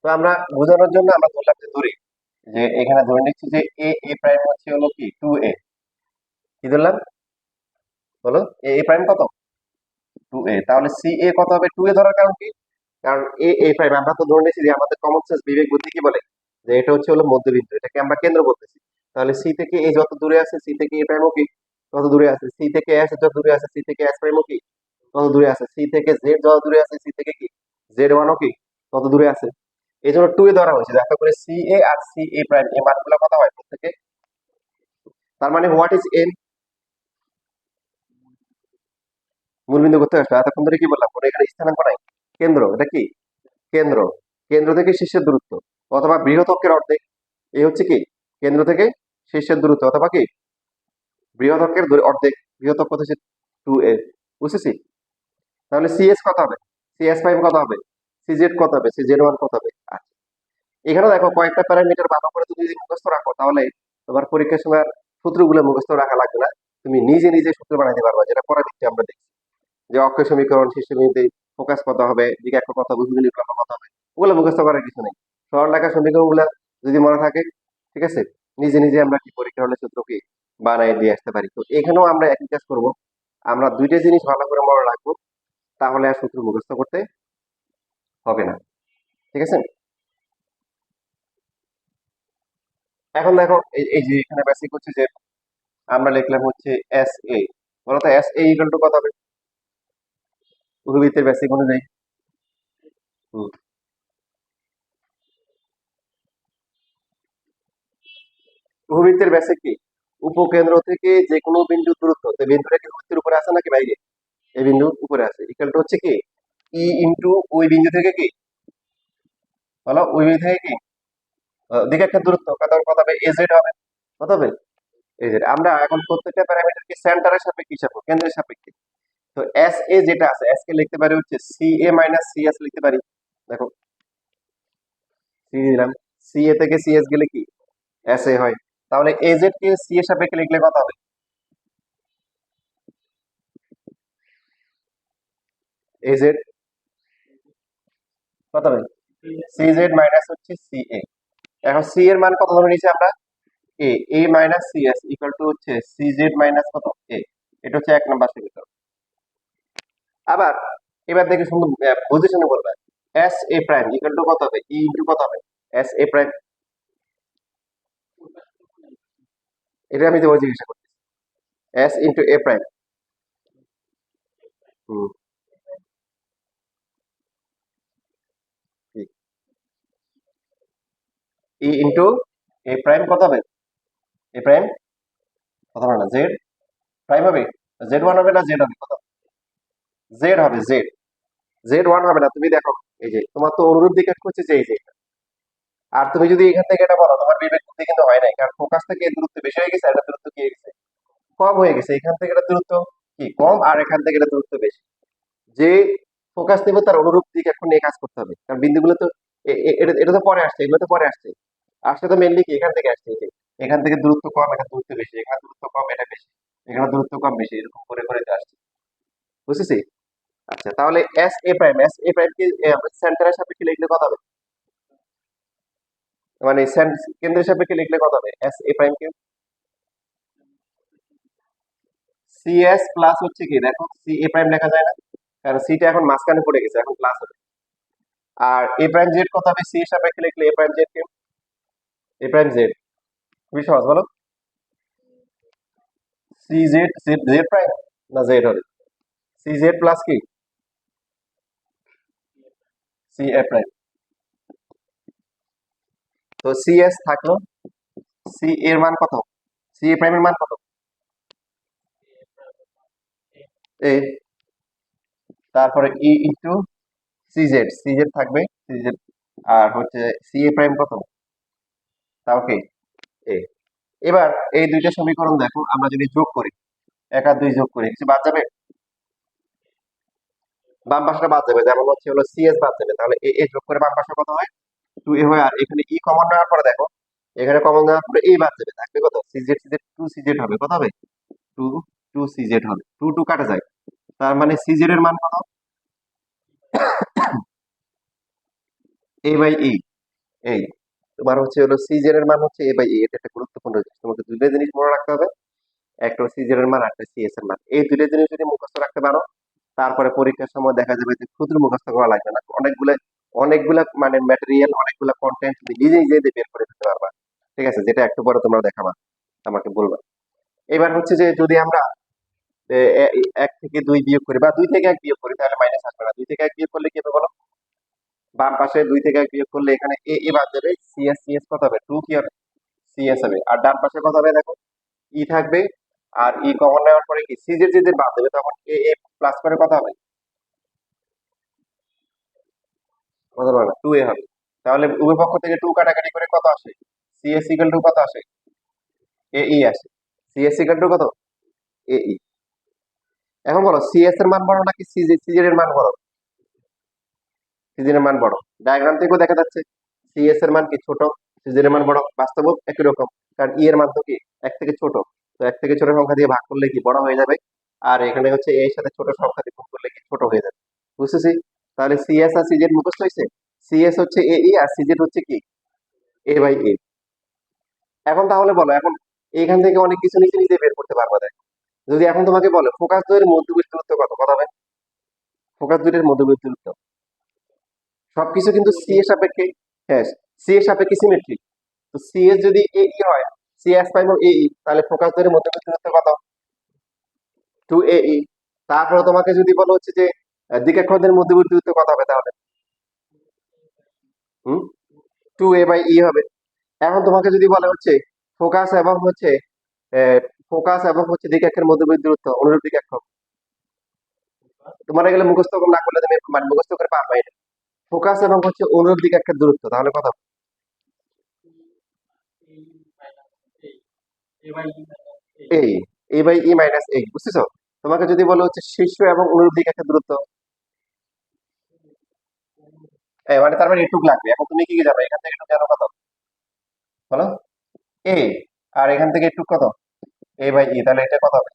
Speaker 1: তো আমরা বোঝানোর জন্য আমরা ধরলাম যে ধরি যে এখানে ধরে নিচ্ছি যে এ এ প্রাইম হচ্ছে হলো কি 2a। কি ধরলাম বলো? এ এ প্রাইম কত? 2a। তাহলে সি এ কত হবে? 2a ধরার কারণ কি? কারণ এ এ প্রাইম আমরা তো ধরে নিয়েছি যে আমাদের কমন সেন্স বিবেক বুদ্ধি কি বলে যে এটা হচ্ছে হলো মধ্যবিন্দু, এটাকে আমরা কেন্দ্র বলতেছি। তাহলে সি থেকে এ যত দূরে আছে, সি থেকে এ প্রাইমও কি তত দূরে আছে, সি থেকে এস যত দূরে আছে, সি থেকে এস প্রাইমও কি তত দূরে আছে, সি থেকে জেড যত দূরে আছে, সি থেকে কি জেড ওয়ানও কি তত দূরে আছে। এই জন্য 2a ধরা হয়েছে যাতে করে C A R C A prime এই মানগুলো কত হয় প্রত্যেকে। তার মানে হোয়াট ইজ এন? মূলবিন্দু করতে আসলে এতক্ষণ ধরে কি বললাম, কোনো এখানে স্থানাঙ্ক নাই, কেন্দ্র। এটা কি কেন্দ্র, কেন্দ্র থেকে শীর্ষের দূরত্ব অথবা বৃহৎ অক্ষের অর্ধেক। এই হচ্ছে কি কেন্দ্র থেকে শীর্ষের দূরত্ব অথবা কি বৃহৎ অক্ষের অর্ধেক। বৃহৎ অক্ষ হচ্ছে 2a। বুঝতেছি? তাহলে সিএস কত হবে? সিএস প্রাইম কত হবে? সিজেড কত হবে? সিজেড ওয়ান কত হবে? আচ্ছা, এখানে দেখো কয়েকটা প্যারামিটার ভালো করে তুমি যদি মুখস্থ রাখো তাহলে তোমার পরীক্ষার সময় আর সূত্রগুলো মুখস্থ রাখা লাগবে না, তুমি নিজে নিজে সূত্র বানাইতে পারবা, যেটা পরের দিকে আমরা দেখি যে অক্ষয় সমীকরণ, শীর্ষ বিন্দুতে ফোকাস কত হবে, দিকে একটা কত হবে, উপবিন্দু কত হবে, ওগুলো মুখস্থ করার কিছু নেই। সরলরেখার সমীকরণ গুলা যদি মনে থাকে, ঠিক আছে, নিজে নিজে আমরা কি পরীক্ষা হলে সূত্র কি বানাই দিয়ে আসতে পারি। তো এখানেও আমরা একই কাজ করব, আমরা দুইটা জিনিস ভালো করে মনে রাখবো, তাহলে আর সূত্র মুখস্থ করতে হবে না, ঠিক আছে। এখন দেখো এই এই যে এখানে বেসিক হচ্ছে যে আমরা লিখলাম হচ্ছে এস এ, বলতো এস এ ইকুয়াল টু কত হবে উপবৃত্তের বেসিক অনুযায়ী? হুম, উপবৃত্তের বেসিক কি, উপকেন্দ্র থেকে যে কোনো বিন্দু দূরত্ব, তো বিন্দুটা কি উপবৃত্তের উপরে আছে নাকি বাইরে? এই বিন্দু উপরে আছে, ইকুয়াল টু হচ্ছে কি ই ইন্টু ওই বিন্দু থেকে কি, বলো ওই বিন্দু থেকে কি দিকে একটা দূরত্ব, কত কত হবে, এজেড হবে, কত হবে এজেড। আমরা এখন প্রত্যেকটা প্যারামিটার কি সেন্টারের সাপেক্ষে হিসাব করব, কেন্দ্রের সাপেক্ষে। তো এস এ যেটা আছে, এস কে লিখতে পারি হচ্ছে সি এ মাইনাস সি এস লিখতে পারি। দেখো সি দিলাম, সি এ থেকে সি এস গেলে কি এস এ হয়, তাহলে এজেড কে সি এর সাপেক্ষে লিখলে কত হবে, এজেড কত হবে, সি জেড মাইনাস হচ্ছে সি এ। এখন সি এর মান কত ধরে নিয়েছি আমরা, A, A minus C S equal to হচ্ছে সি জেড মাইনাস কত এ। এটা হচ্ছে 1 নম্বর সমীকরণ। আবার এবার দেখে সুন্দর বুঝে শুনে বলবে, S A prime equal to কত হবে, ই ইন্টু কত হবে এস এ প্রাইম। এটা আমি তোমাকে জিজ্ঞাসা করছি, এস ইন্টু এ প্রাইম। হুম, ই ইন্টু এ প্রাইম কত হবে, এ প্রাইম কত হবে না, জেড প্রাইম হবে, জেড ওয়ান হবে না জেড হবে, কত জেড হবে, জেড জেড ওয়ান হবে না। তুমি দেখো এই যে তোমার তো অনুরূপ দিকে হচ্ছে যে এই যে, আর তুমি যদি এখান থেকে এটা বলো, তোমার বিবেক বুদ্ধি কিন্তু হয় নাই, কারণ ফোকাস থেকে এর দূরত্ব বেশি হয়ে গেছে, আর এটা দূরত্ব কি হয়ে গেছে, কম হয়ে গেছে। এখান থেকে এটা দূরত্ব কি কম, আর এখান থেকে এটা দূরত্ব বেশি। যে ফোকাস নেবে তার অনুরূপ দিকে এখন নিয়ে কাজ করতে হবে, কারণ বিন্দুগুলো তো এটা এটা তো পরে আসছে, এগুলো তো পরে আসছে, আসছে তো মেনলি কি এখান থেকে আসছে, এই যে এখান থেকে দূরত্ব কম, এটা দূরত্ব বেশি, এখানে দূরত্ব কম, এটা বেশি, এখানে দূরত্ব কম বেশি, এরকম করে করে তো আসছে, বুঝেছি। আচ্ছা তাহলে এস এ প্রাইম কি সেন্টারের সাপেক্ষে লিখলে কত হবে, মানে কেন্দ্রের সাপেক্ষে লিখলে কত হবে এস এ প্রাইম কে, সি এস প্লাস হচ্ছে কি, দেখো সি এ প্রাইম লেখা যায় না, কারণ সিটা এখন মাঝখানে পড়ে গেছে, এখন প্লাস হবে। আর এ প্রাইম জেড কত হবে, সি এর সাপেক্ষে লিখলে এ প্রাইম জেড কে, এ প্রাইম জেড, খুবই সহজ বলো, C Z Z Z prime না জেড হবে, সি জেড প্লাস কি সি এ প্রাইম। তো সি এস থাকলো, সি এর মান কত, সি এ প্রাইমের মান কত, এ, তারপরে ই ইন্টু সি জেড থাকবে, সি জেড, আর হচ্ছে সি এ প্রাইম কত, তাও কি এ। এবার এই দুইটা সমীকরণ দেখো, আমরা যদি যোগ করি, 1 আর 2 যোগ করি, কিছু বাদ যাবে, বাম পাশটা বাদ যাবে, যেমন হচ্ছে হলো সিএস বাদ যাবে, তাহলে এ এ যোগ করে বাম পাশে কত হয়, 2 এ হয়। আর এখানে ই কমন নেওয়ার পরে দেখো, এখানে কমন নেওয়ার পরে এই বাদ যাবে, থাকবে কত, সিজেড সিজেড 2 সিজেড হবে, কত হবে 2, 2 সিজেড হবে, 2 কাটা যায়, তার মানে সিজেড এর মান কত, এ বাই ই, এই তোমার হচ্ছে হলো সিজেড এর মান হচ্ছে এ বাই ই। এটা একটা গুরুত্বপূর্ণ জিনিস, তোমাকে দুটো জিনিস মনে রাখতে হবে, একটা সিজেড এর মান আর একটা সিএস এর মান। এই দুটো জিনিস যদি মুখস্থ রাখতে পারো, তারপরে পরীক্ষার সময় দেখা যাবে যে ক্ষুদ্র মুখস্থ করা লাগবে না, অনেকগুলো অনেকগুলা মানে ম্যাটেরিয়াল, অনেকগুলা কন্টেন্ট তুমি নিজে নিজে বের করে ফেলতে পারবা, ঠিক আছে, যেটা একটু পরে তোমরা দেখাবা, আমাকে বলবা। এবার হচ্ছে যে যদি আমরা 1 থেকে 2 বিয়োগ করি বা 2 থেকে 1 বিয়োগ করি, তাহলে মাইনাস আসবে না। 2 থেকে 1 বিয়োগ করলে কি হবে বলো, বাম পাশে 2 থেকে 1 বিয়োগ করলে এখানে এ এ বাদ যাবে, সিএস সিএস কত হবে, 2 কি হবে, সিএস হবে। আর ডান পাশে কত হবে দেখো, ই থাকবে, আর ই কমন নেওয়ার পরে কি সিজের যদি বাদ দেবে, তখন এ এ প্লাস করে কত হবে, কত হবে না 2 এ হবে। তাহলে উভয় পক্ষ থেকে 2 কাটাকাটি করে কত আসে, সিএস ইকুয়াল টু কত আসে, এ ই আসে, সিএস ইকুয়াল টু কত, এ ই। এখন বলো সিএস এর মান বড় নাকি সিজের এর মান বড়, সিজের এর মান বড়, ডায়াগ্রাম থেকেও দেখা যাচ্ছে সিএস এর মান কি ছোট, সিজের এর মান বড়, বাস্তব একই রকম, কারণ ই এর মান তো কি এক থেকে ছোট, তো এক থেকে ছোট সংখ্যা দিয়ে ভাগ করলে কি বড় হয়ে যাবে, আর এখানে হচ্ছে এর সাথে ছোট সংখ্যা দিয়ে গুণ করলে কি ছোট হয়ে যাবে। বুঝতেছি? তাহলে সিএস আর সিজেড মুখস্থ হয়েছে। সিএস হচ্ছে এ ই আর সিজেড হচ্ছে কি এ বাই এ। এখন তাহলে বলো, এখন এইখান থেকে অনেক কিছু নিজে নিজে বের করতে পারবা। দেখো, যদি এখন তোমাকে বলো ফোকাস দ্বয়ের মধ্যবর্তী দূরত্ব কত, কত হবে? ফোকাস দুইটার মধ্যবর্তী দূরত্ব সবকিছু কিন্তু সি এর সাপেক্ষে, হ্যাঁ, সি এর সাপেক্ষে সিমেট্রিক। তো সি এর যদি এ ই হয়, সি এস প্রাইম এ ই, তাহলে ফোকাস দ্বয়ের মধ্যবর্তী দূরত্ব কত? 2 এ ই। তারপরে তোমাকে যদি বলো হচ্ছে যে দ্বিকক্ষদের মধ্যবর্তী দূরত্ব কত হবে তাহলে? হুম, 2 a/e হবে। এখন তোমাকে যদি বলে হচ্ছে ফোকাস এবং হচ্ছে ফোকাস এবং হচ্ছে দ্বিকক্ষের মধ্যবর্তী দূরত্ব অনুরূপ দ্বিকক্ষ, তোমার এগুলো মুখস্থ না করলে তুমি মানে মুখস্থ করে পারবাই না। ফোকাস এবং হচ্ছে অনুরূপ দ্বিকক্ষের দূরত্ব তাহলে কত? এই a/e - a, বুঝতেছো? তোমাকে যদি বলো হচ্ছে শীর্ষ এবং অনুরূপ দ্বিকক্ষের দূরত্ব, মানে তার মানে এটুক লাগবে। এখন তুমি কি কি জানো, এখান থেকে এটুক জানো কত বলো? এ, আর এখান থেকে এটুক কত? a/e, তাহলে এটা কত হবে?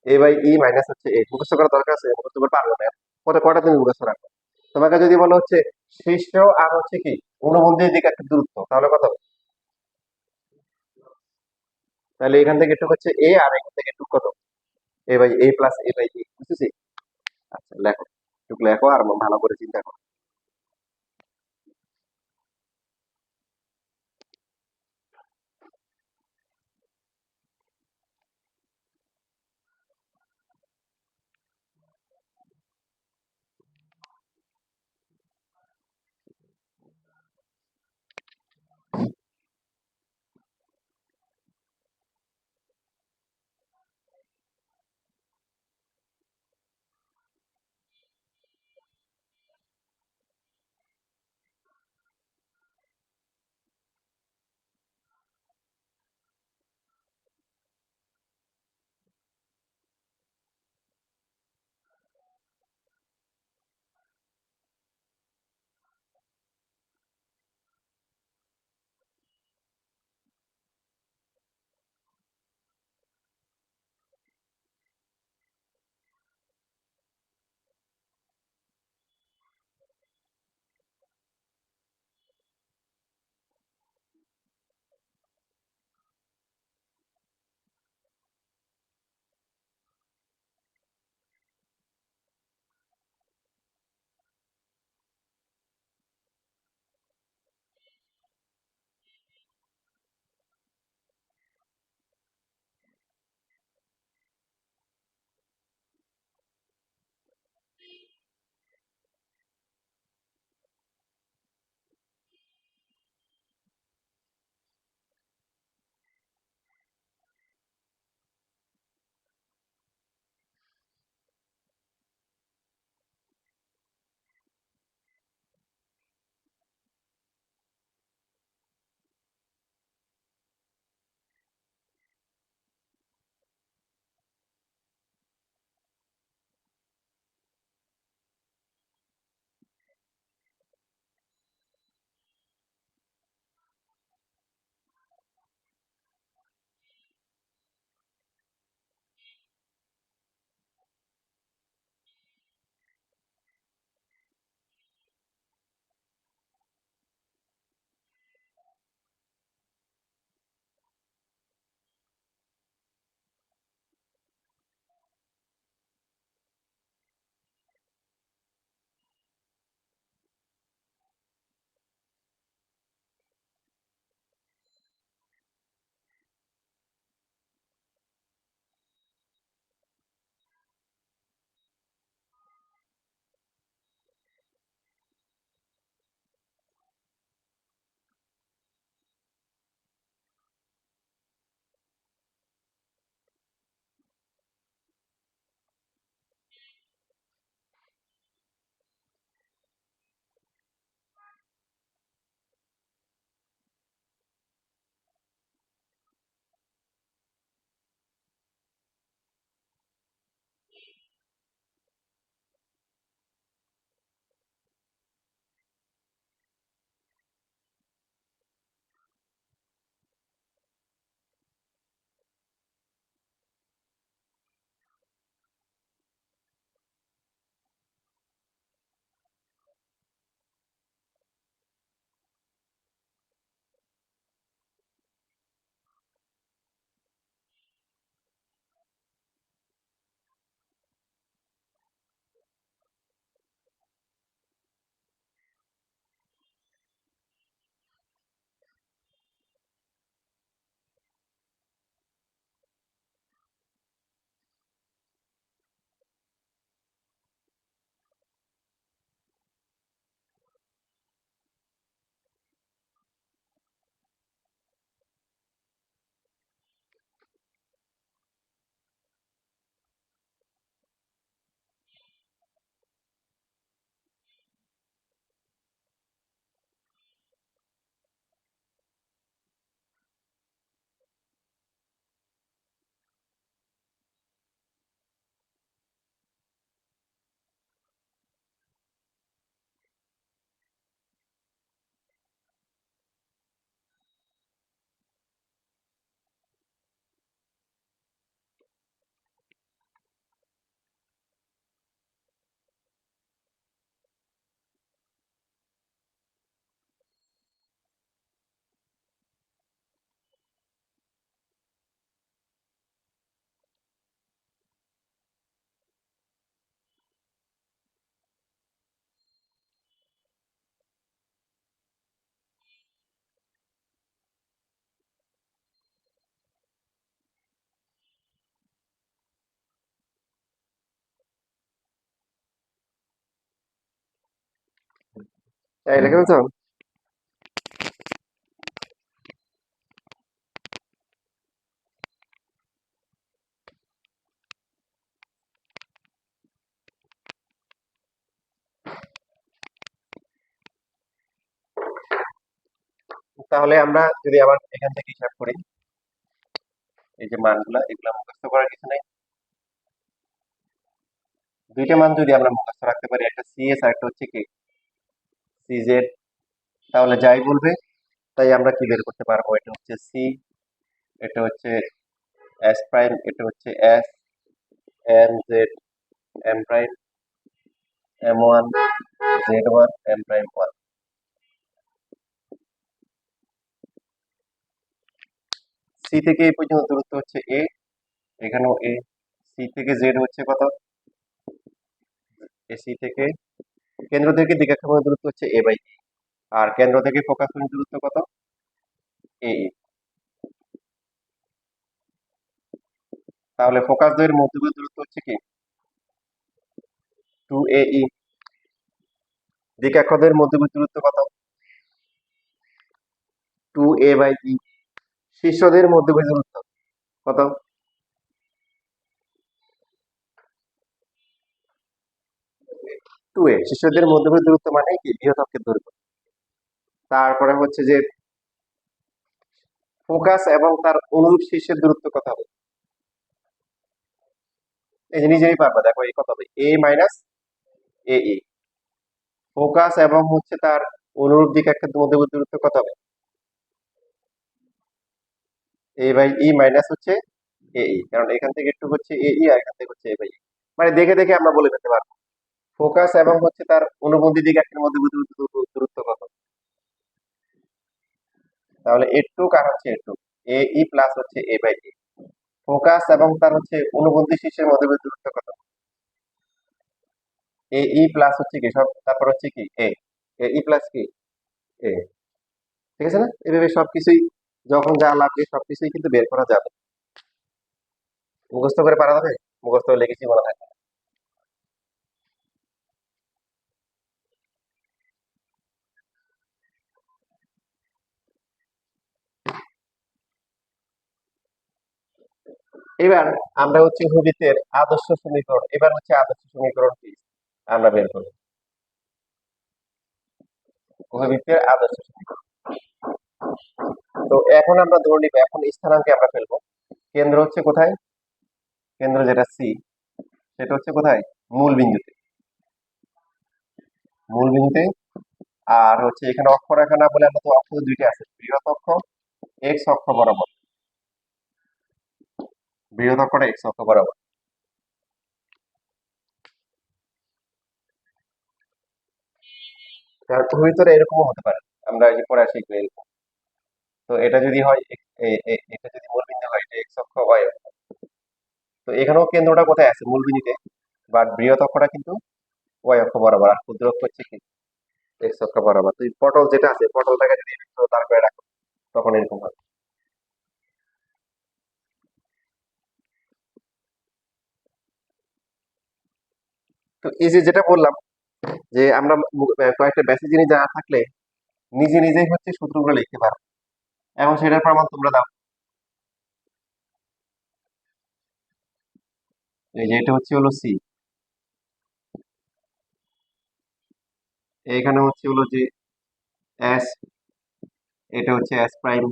Speaker 1: a/e মাইনাস হচ্ছে a। মুখস্থ করার দরকার আছে? মুখস্থ করে পারবে না। পরে কটা তুমি মুখস্থ রাখবে। তোমাকে যদি বলো হচ্ছে শীর্ষ আর হচ্ছে কি অনুবন্ধী দ্বিকক্ষের দূরত্ব তাহলে কত হবে? তাহলে এখান থেকে এটুক হচ্ছে a, আর এখান থেকে এটুক কত? a/a প্লাস a/e, বুঝতেছি? আচ্ছা লেখো, একটু লেখো আর ভালো করে চিন্তা করো। এই লিখে ফেলছো? তাহলে আমরা যদি আবার এখান থেকে হিসাব করি, এই যে মানগুলা এগুলা মুখস্থ করার কিছু নেই। দুইটা মান যদি আমরা মুখস্থ রাখতে পারি, একটা সিএস আর একটা হচ্ছে কি সিজেড, তাহলে যাই বলবে তাই আমরা কি বের করতে পারবো। এটা হচ্ছে সি, এটা হচ্ছে এস প্রাইম, এটা হচ্ছে S, M Z M prime, M one Z one M prime one. C থেকে এই পর্যন্ত দূরত্ব হচ্ছে এ, এখানেও এ। সি থেকে জেড হচ্ছে কত? সি থেকে কেন্দ্র থেকে দ্বিগাক্ষেপণের দূরত্ব হচ্ছে এ বাই ই, আর কেন্দ্র থেকে ফোকাস পয়েন্ট দূরত্ব কত? এ ই। তাহলে ফোকাস দ্বয়ের মধ্যবর্তী দূরত্ব হচ্ছে কি 2 এ ই। দ্বিকক্ষদের মধ্যবর্তী দূরত্ব কত? 2 এ বাই ই। শীর্ষদের মধ্যবর্তী দূরত্ব কত? 2 এ। শীর্ষদের মধ্যবর্তী দূরত্ব মানে কি বৃহৎ অক্ষের দৈর্ঘ্য। তারপরে হচ্ছে যে ফোকাস এবং তার অনুরূপ শীর্ষের দূরত্ব কত হবে? এই যে নিজেই পারবে, দেখো এই কত হবে, এ মাইনাস এ ই। ফোকাস এবং হচ্ছে তার অনুরূপ দ্বিকক্ষের মধ্যবর্তী দূরত্ব কত হবে? এ বাই ই মাইনাস হচ্ছে এ ই, কারণ এখান থেকে একটু হচ্ছে এ ই আর এখান থেকে হচ্ছে এ বাই ই। মানে দেখে দেখে আমরা বলে ফেলতে পারবো ফোকাস এবং হচ্ছে তার অনুবন্ধী দ্বিকক্ষের মধ্যবর্তী দূরত্ব কত। তাহলে এ টু আর হচ্ছে এ টু, এ ই প্লাস হচ্ছে এ বাই ই। ফোকাস এবং তার হচ্ছে অনুবন্ধী শীর্ষের মধ্যবর্তী দূরত্ব কত? এ ই প্লাস হচ্ছে কি সব, তারপর হচ্ছে কি এ, এ ই প্লাস কি এ। ঠিক আছে না? এভাবে সবকিছুই যখন যা লাগবে সবকিছুই কিন্তু বের করা যাবে। মুখস্থ করে পারা যাবে? মুখস্থ হলে কিছু মনে থাকে না। এবার আমরা হচ্ছে ভূমিতের আদর্শ সমীকরণ, এবার হচ্ছে আদর্শ সমীকরণ কি আমরা বের করব। ভূমিতের আদর্শ সমীকরণ। তো এখন আমরা ধরে নিব, এখন স্থানাঙ্কে আমরা ফেলবো। কেন্দ্র হচ্ছে কোথায়? কেন্দ্র যেটা সি, সেটা হচ্ছে কোথায়? মূল বিন্দুতে। মূল বিন্দুতে। আর হচ্ছে এখানে অক্ষরেখা না বলে আমরা তো অক্ষ তো দুইটা আছে, বৃহৎ অক্ষ এক্স অক্ষ বরাবর, বৃহৎ অক্ষটা এক্স অক্ষ বরাবর। তার ভিতরে এরকমও হতে পারে, আমরা এই যে পরে শিখবো এরকম। তো এটা যদি হয় এটা যদি মূল বিন্দু হয়, এটা এক্স অক্ষ ওয়াই অক্ষ। তো এখানেও কেন্দ্রটা কোথায় আছে? মূল বিন্দুতে। বাট বৃহৎ অক্ষটা কিন্তু ওয়াই অক্ষ বরাবর, আর ক্ষুদ্র অক্ষ হচ্ছে কি এক্স অক্ষ বরাবর। তুই পটল যেটা আছে, পটলটাকে যদি এভাবে দাঁড় করে রাখো তখন এরকম হবে। তো এই যে যেটা বললাম যে আমরা কয়েকটা বেসিক জিনিস জানা থাকলে নিজে নিজেই হচ্ছে সূত্রগুলো লিখতে পারো। এখন সেটার প্রমাণ তোমরা দাও। এই যে এটা হচ্ছে হলো সি, এখানে হচ্ছে হলো যে এস, এটা হচ্ছে এস প্রাইম।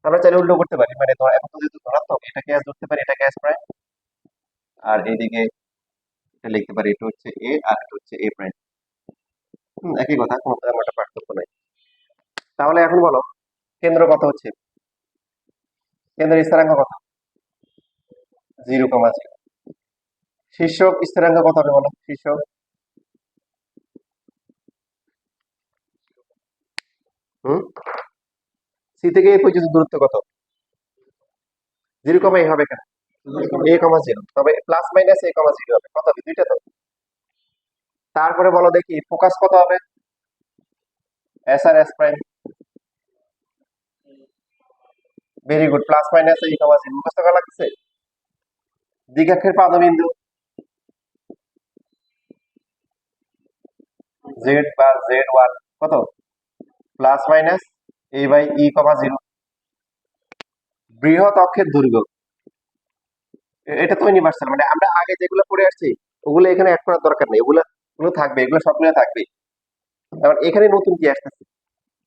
Speaker 1: আমরা চাইলে উল্টো করতে পারি, মানে ধর এখন তো যেহেতু ধনাত্মক, এটাকে এস ধরতে পারি, এটাকে এস প্রাইম, আর এইদিকে এটা লিখতে পারি, এটা হচ্ছে এ আর এটা হচ্ছে এ প্রাইম। একই কথা, কোনো তেমন একটা পার্থক্য নাই। তাহলে এখন বলো কেন্দ্র কত হচ্ছে? কেন্দ্রের স্থিরাঙ্ক কত? 0,0। শীর্ষক স্থিরাঙ্ক কত হবে বলো? শীর্ষক হুম সি থেকে এ পর্যন্ত দূরত্ব কত? 0, এ হবে কেন? A,0, তবে প্লাস মাইনাস A,0 হবে, কত হবে? দুইটা তো। তারপরে বলো দেখি ফোকাস কত হবে? S R S prime. Very good, plus minus এই কমা জিরো মুখস্থ করা লাগছে। দ্বিঘাক্ষের পাদবিন্দু জেড বা জেড ওয়ান কত, plus minus A by E comma zero. বৃহৎ অক্ষের দৈর্ঘ্য, এটা তো ইউনিভার্সাল, মানে আমরা আগে যেগুলো পড়ে আসছি ওগুলো এখানে অ্যাড করার দরকার নেই, ওগুলো ওগুলো থাকবে, এগুলো সবগুলো থাকবে। কারণ এখানে নতুন কি আসতেছে,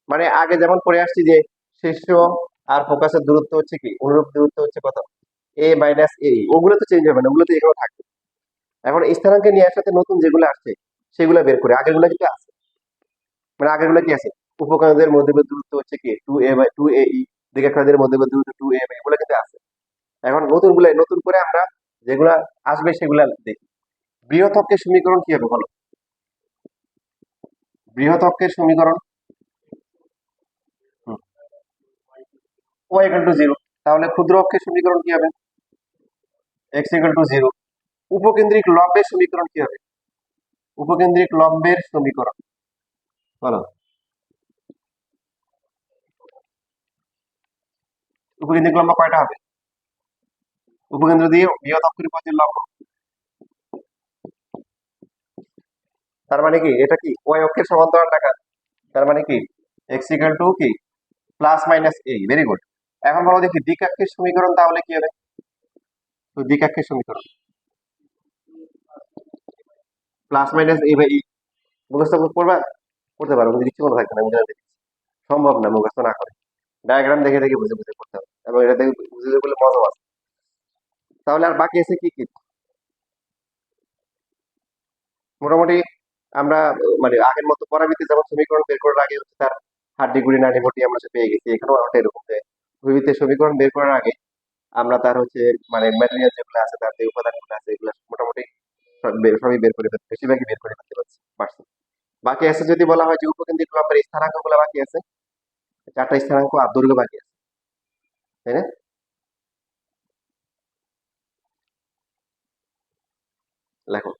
Speaker 1: মানে আগে যেমন পড়ে আসছি যে শীর্ষ আর ফোকাসের দূরত্ব হচ্ছে কি, অনুরূপ দূরত্ব হচ্ছে কত, এ মাইনাস এ, ওগুলো তো চেঞ্জ হবে না, ওগুলো তো এখানে থাকবে। এখন স্থানাঙ্কে নিয়ে আসাতে নতুন যেগুলো আসছে সেগুলো বের করে, আগেরগুলো কিন্তু আছে, মানে আগেরগুলো কি আছে, উপকরণদের মধ্যবর্তী দূরত্ব হচ্ছে কি 2a বাই 2a ই, দ্বিঘাক্ষরদের মধ্যবর্তী দূরত্ব 2a বাই, এগুলো কিন্তু আছে। এখন নতুনগুলো নতুন করে আমরা যেগুলা আসবে সেগুলা দেখি। বৃহৎ অক্ষের সমীকরণ কি হবে বলো, বৃহৎ অক্ষের সমীকরণ y ইকুয়াল টু জিরো। তাহলে ক্ষুদ্র অক্ষের সমীকরণ কি হবে, x ইকুয়াল টু জিরো। উপকেন্দ্রিক লম্বের সমীকরণ কি হবে, উপকেন্দ্রিক লম্বের সমীকরণ বলো, উপকেন্দ্রিক লম্ব কয়টা হবে, উপকেন্দ্র দিয়ে বৃহৎ অক্ষের উপর যে লম্ব, তার মানে কি এটা কি y অক্ষের সমান্তরাল রেখা, তার মানে কি x ইকুয়াল টু কি plus minus a, very good. এখন বলো দেখি দ্বিঘাক্ষের সমীকরণ তাহলে কি হবে, তো দ্বিঘাক্ষের সমীকরণ প্লাস মাইনাস a বাই ই, মুখস্থ করবা, করতে পারো কিন্তু কিছু মনে থাকবে না, বুঝে দেখি সম্ভব না মুখস্থ না করে, ডায়াগ্রাম দেখে দেখে বুঝে বুঝে করতে হবে, এবং এটা দেখে বুঝে বুঝে বলে মজাও আছে। তাহলে আর বাকি আছে কি কি, মোটামুটি আমরা মানে আগের মতো পরামিতি যেমন সমীকরণ বের করার আগে হচ্ছে তার হাড্ডি গুড়ি নাড়ি ভুটি আমরা সে পেয়ে গেছি, এখানেও অনেকটা এরকম যে ভূমিতে সমীকরণ বের করার আগে আমরা তার হচ্ছে মানে ম্যাটেরিয়াল যেগুলো আছে, তার যে উপাদানগুলো আছে এগুলো মোটামুটি সবই বের করে ফেলতে, বেশিরভাগই বের করে ফেলতে পারছি। বাকি আছে যদি বলা হয় যে উপকেন্দ্রিক লম্বের স্থানাঙ্ক গুলো বাকি আছে, চারটা স্থানাঙ্ক আর দৈর্ঘ্য বাকি আছে, তাই না? লেখো।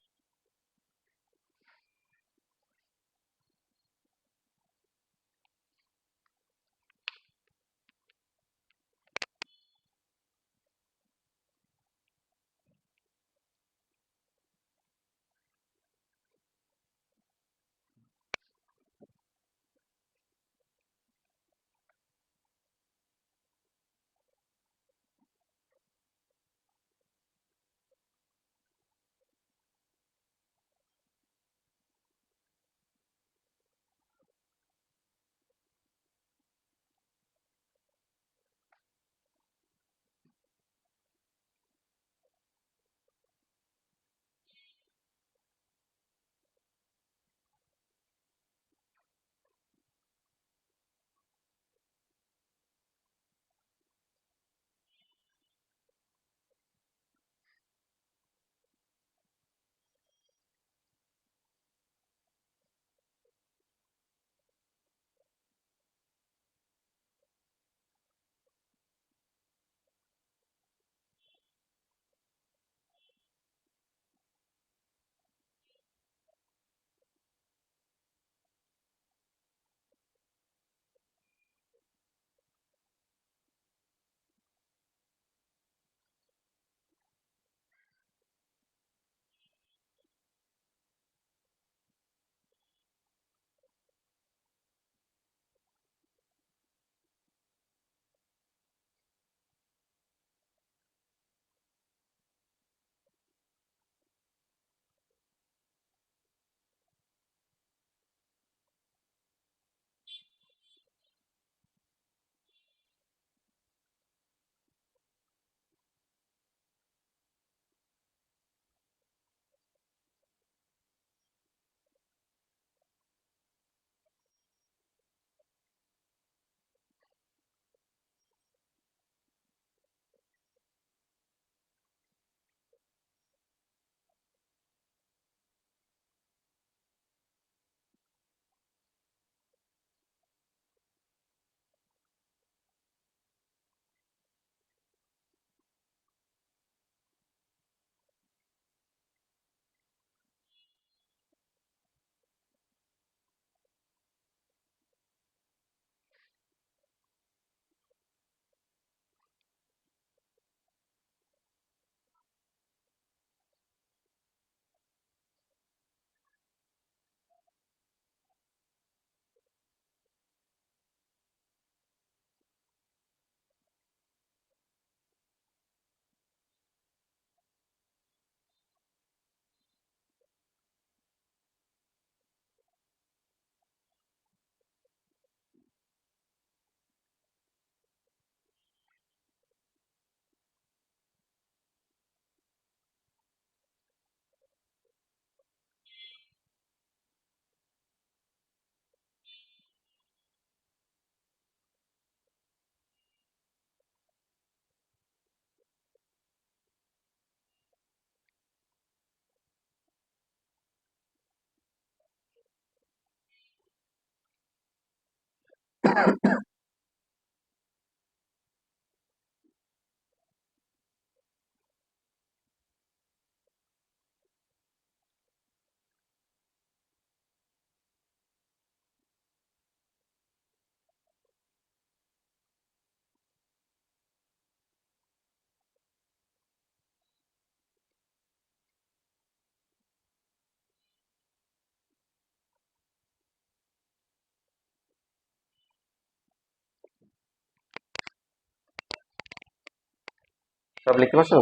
Speaker 1: সব লিখতে পারছো?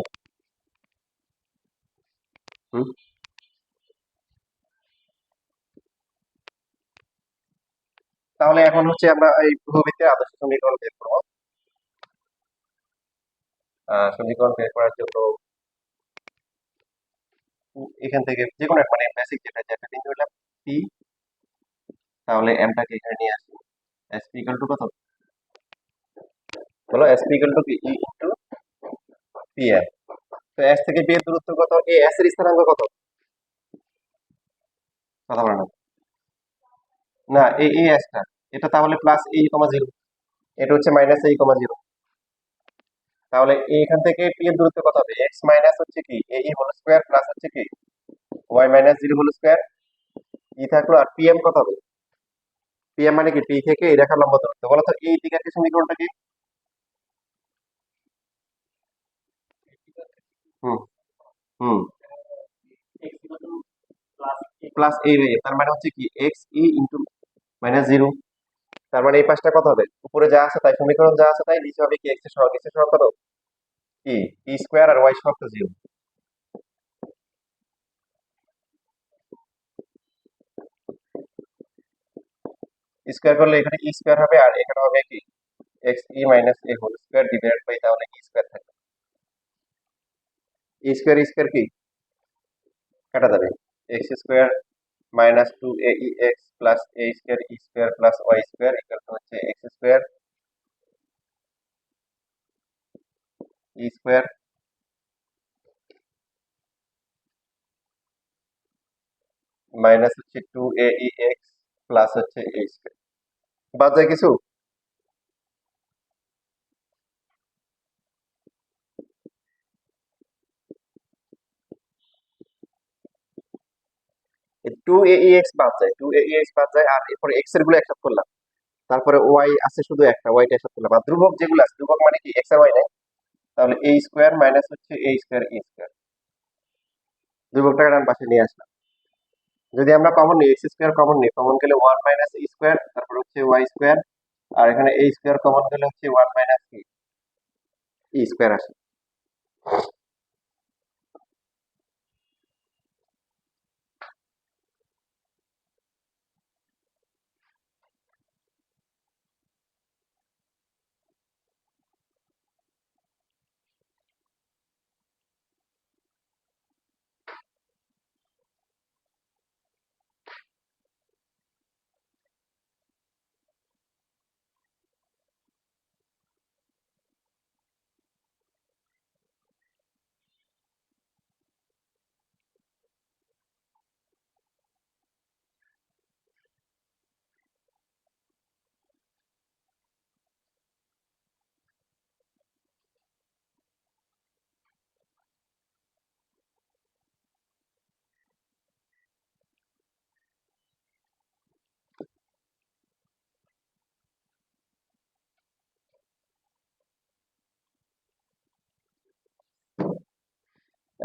Speaker 1: হুম। তাহলে এখন হচ্ছে আমরা এই বহুভিত্তিক আদর্শ সমীকরণ বের করবো। সমীকরণ বের করার জন্য এখান থেকে যে কোনো মানে বেসিক যেটা বিন্দু হলাম পি, তাহলে এমটাকে এখানে নিয়ে আসি। এস পি ইকুয়াল টু কত বলো? এস পি ইকুয়াল টু কি ই ইন্টু পি এম। তো এস থেকে পি এর দূরত্ব কত? এ এস এর স্থানাঙ্ক কত? কথা বলে না। না এই এসটা, এটা তাহলে প্লাস এ কমা জিরো, এটা হচ্ছে মাইনাস এ কমা জিরো। তাহলে এখান থেকে পি এর দূরত্ব কত হবে? এক্স মাইনাস হচ্ছে কি এ হোল স্কোয়ার প্লাস হচ্ছে কি Y minus zero whole square E থাকলো। আর পি এম কত হবে? পি এম মানে কি পি থেকে এই রেখার লম্ব দূরত্ব। বলো তো এই দিকের সমীকরণটা কি? হুম হুম প্লাস এই রে, তার মানে হচ্ছে কি এক্স ই ইন্টু মাইনাস জিরো। তার মানে এই পাশটা কত হবে? উপরে যা আছে তাই, সমীকরণ যা আছে তাই, নিচে হবে কি এক্স এর সহগ। এক্স এর সহগ কত? কি ই স্কোয়ার আর ওয়াই সহগ তো জিরো। স্কোয়ার করলে এখানে ই স্কোয়ার হবে আর এখানে হবে কি x e minus a whole square divided by, তাহলে ই স্কোয়ার থাকবে। ই স্কোয়ার কি কাটা যাবে? X square minus two a e x plus a square e square plus y square equal to হচ্ছে x square e square minus হচ্ছে two a e x plus হচ্ছে a square. বাদ যায় কিছু? Two a e x বাদ যায়, two a e x বাদ যায়, আর এরপরে এক্স এর গুলো একসাথে করলাম। তারপরে ওয়াই আছে শুধু একটা, ওয়াইটা একসাথে করলাম। আর ধ্রুবক যেগুলো আছে, ধ্রুবক মানে কি এক্স আর ওয়াই নাই, তাহলে এ স্কোয়ার মাইনাস হচ্ছে এ স্কোয়ার ই স্কোয়ার। ধ্রুবকটাকে ডান পাশে নিয়ে আসলাম। যদি আমরা কমন নিই, এক্স স্কোয়ার কমন নিই, কমন গেলে ওয়ান মাইনাস ই স্কোয়ার, তারপর হচ্ছে ওয়াই স্কোয়ার, আর এখানে এ স্কোয়ার কমন গেলে হচ্ছে ওয়ান মাইনাস ই স্কোয়ার আসে।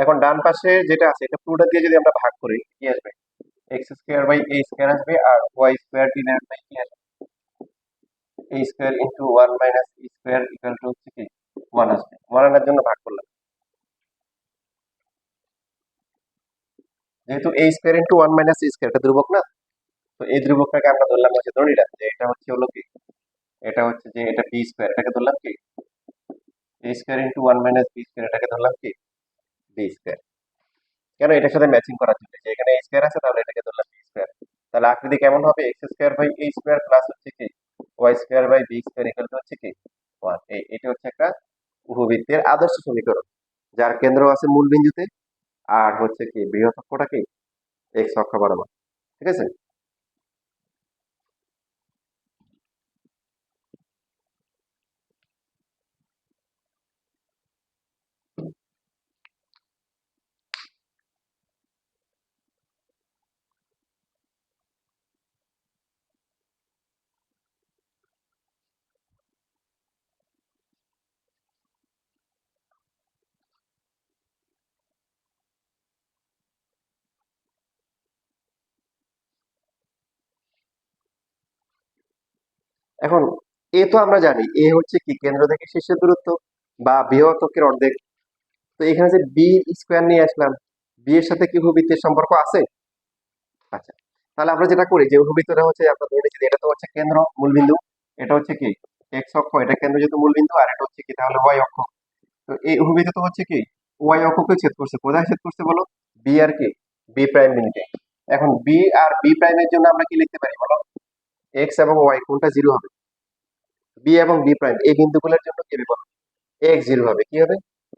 Speaker 1: এখন ডান পাশে যেটা আছে এটা পুরোটা দিয়ে যদি আমরা ভাগ করি কি আসবে? X square by A square আসবে, আর ওয়াই স্কোয়ার ডিভাইডেড বাই কি আসবে? A square into one minus E square equal to হচ্ছে কি ওয়ান আসবে। ওয়ান আনার জন্য ভাগ করলাম। যেহেতু এ square into one minus E square এটা ধ্রুবক না, তো এই ধ্রুবকটাকে আমরা ধরলাম হচ্ছে, ধরে নিলাম যে এটা হচ্ছে হলো কি, এটা হচ্ছে যে এটা বি স্কোয়ার, এটাকে ধরলাম কি A square into one minus B square, এটাকে ধরলাম কি বি স্কোয়ার। কেন? এটার সাথে ম্যাচিং করার জন্য, যে এখানে এ স্কোয়ার আছে তাহলে এটাকে ধরলাম বি স্কোয়ার। তাহলে আকৃতি কেমন হবে? X square by A square plus হচ্ছে কি y square by b square equal to হচ্ছে কি ওয়ান। এটা হচ্ছে একটা উপবৃত্তের আদর্শ সমীকরণ, যার কেন্দ্র আছে মূল বিন্দুতে, আর হচ্ছে কি বৃহৎ অক্ষটা কি এক্স অক্ষ বরাবর। ঠিক আছে? এখন এ তো আমরা জানি এ হচ্ছে কি কেন্দ্র থেকে শীর্ষের দূরত্ব বা বৃহত্তকের অর্ধেক। তো এখানে যে বি স্কোয়ার নিয়ে আসলাম, বি এর সাথে কি ভূবৃত্তের সম্পর্ক আছে? আচ্ছা, তাহলে আমরা যেটা করি যে ভূবৃত্তটা হচ্ছে আমরা ধরে নিচ্ছি যে এটা তো হচ্ছে কেন্দ্র মূলবিন্দু, এটা হচ্ছে কি এক্স অক্ষ, এটা কেন্দ্র যেহেতু মূলবিন্দু, আর এটা হচ্ছে কি তাহলে ওয়াই অক্ষ। তো এই ভূমিতে তো হচ্ছে কি ওয়াই অক্ষকে ছেদ করছে, কোথায় ছেদ করছে বলো? বি আর কি বি প্রাইম বিন্দুতে। এখন বি আর বি প্রাইমের জন্য আমরা কি লিখতে পারি বলো? এক্স এবং ওয়াই কোনটা জিরো হবে? বি এবং বি প্রাইম এই বিন্দুগুলোর জন্য কি হবে বলো? এক্স জিরো হবে। কি হবে?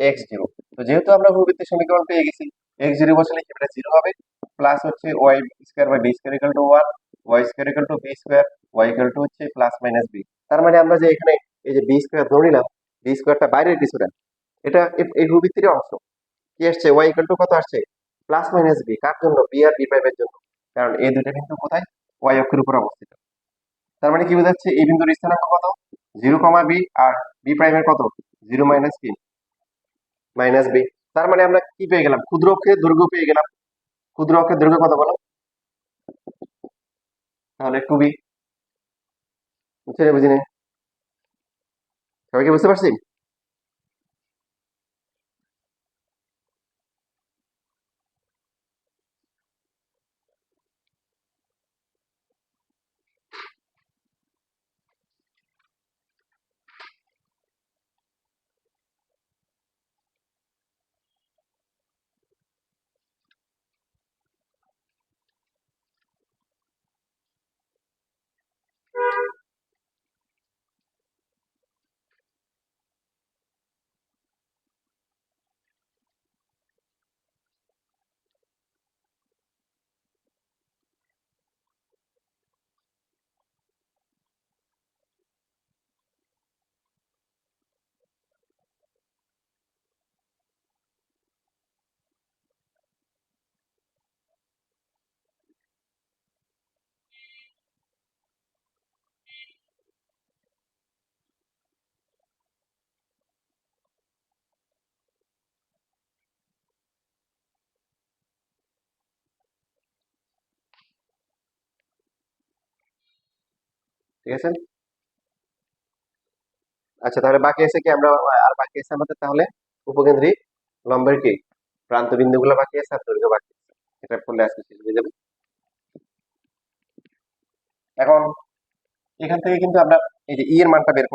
Speaker 1: X zero. তো যেহেতু আমরা ভূবৃত্তের সমীকরণ পেয়ে গেছি, এক্স জিরো বসালে কি এটা জিরো হবে, প্লাস হচ্ছে y square by b square equal to one, y square equal to b square, y equal to হচ্ছে প্লাস মাইনাস বি। তার মানে আমরা যে এখানে এই যে বি স্কোয়ার ধরে নিলাম, বি স্কোয়ারটা বাইরের কিছু না, এটা এই ভূবৃত্তের অংশ। কি আসছে? ওয়াই ইকুয়াল টু কত আসছে? Plus minus B. কার জন্য? বি আর বি প্রাইমের জন্য। কারণ এই দুটো বিন্দু কোথায়? ওয়াই অক্ষের উপর অবস্থিত। তার মানে কি বোঝাচ্ছে? এই বিন্দুর স্থানাঙ্ক কত? জিরো কমা বি, আর বি প্রাইমের কত? জিরো মাইনাস কি মাইনাস বি। তার মানে আমরা কি পেয়ে গেলাম? ক্ষুদ্র অক্ষের দৈর্ঘ্য পেয়ে গেলাম। ক্ষুদ্র অক্ষের দৈর্ঘ্য কত বলো? তাহলে টু বি। বুঝছি না বুঝিনি? সবাইকে বুঝতে পারছি? ঠিক আছে। আচ্ছা, তাহলে বাকি আছে কি আমরা, আর বাকি আছে আমাদের তাহলে উপকেন্দ্রিক লম্বের কি প্রান্ত বিন্দুগুলো বাকি আছে, আর দৈর্ঘ্য বাকি আছে। এটা করলে আজকে শেষ হয়ে যাবে। এখন এখান থেকে কিন্তু আমরা এই যে ই এর মানটা বের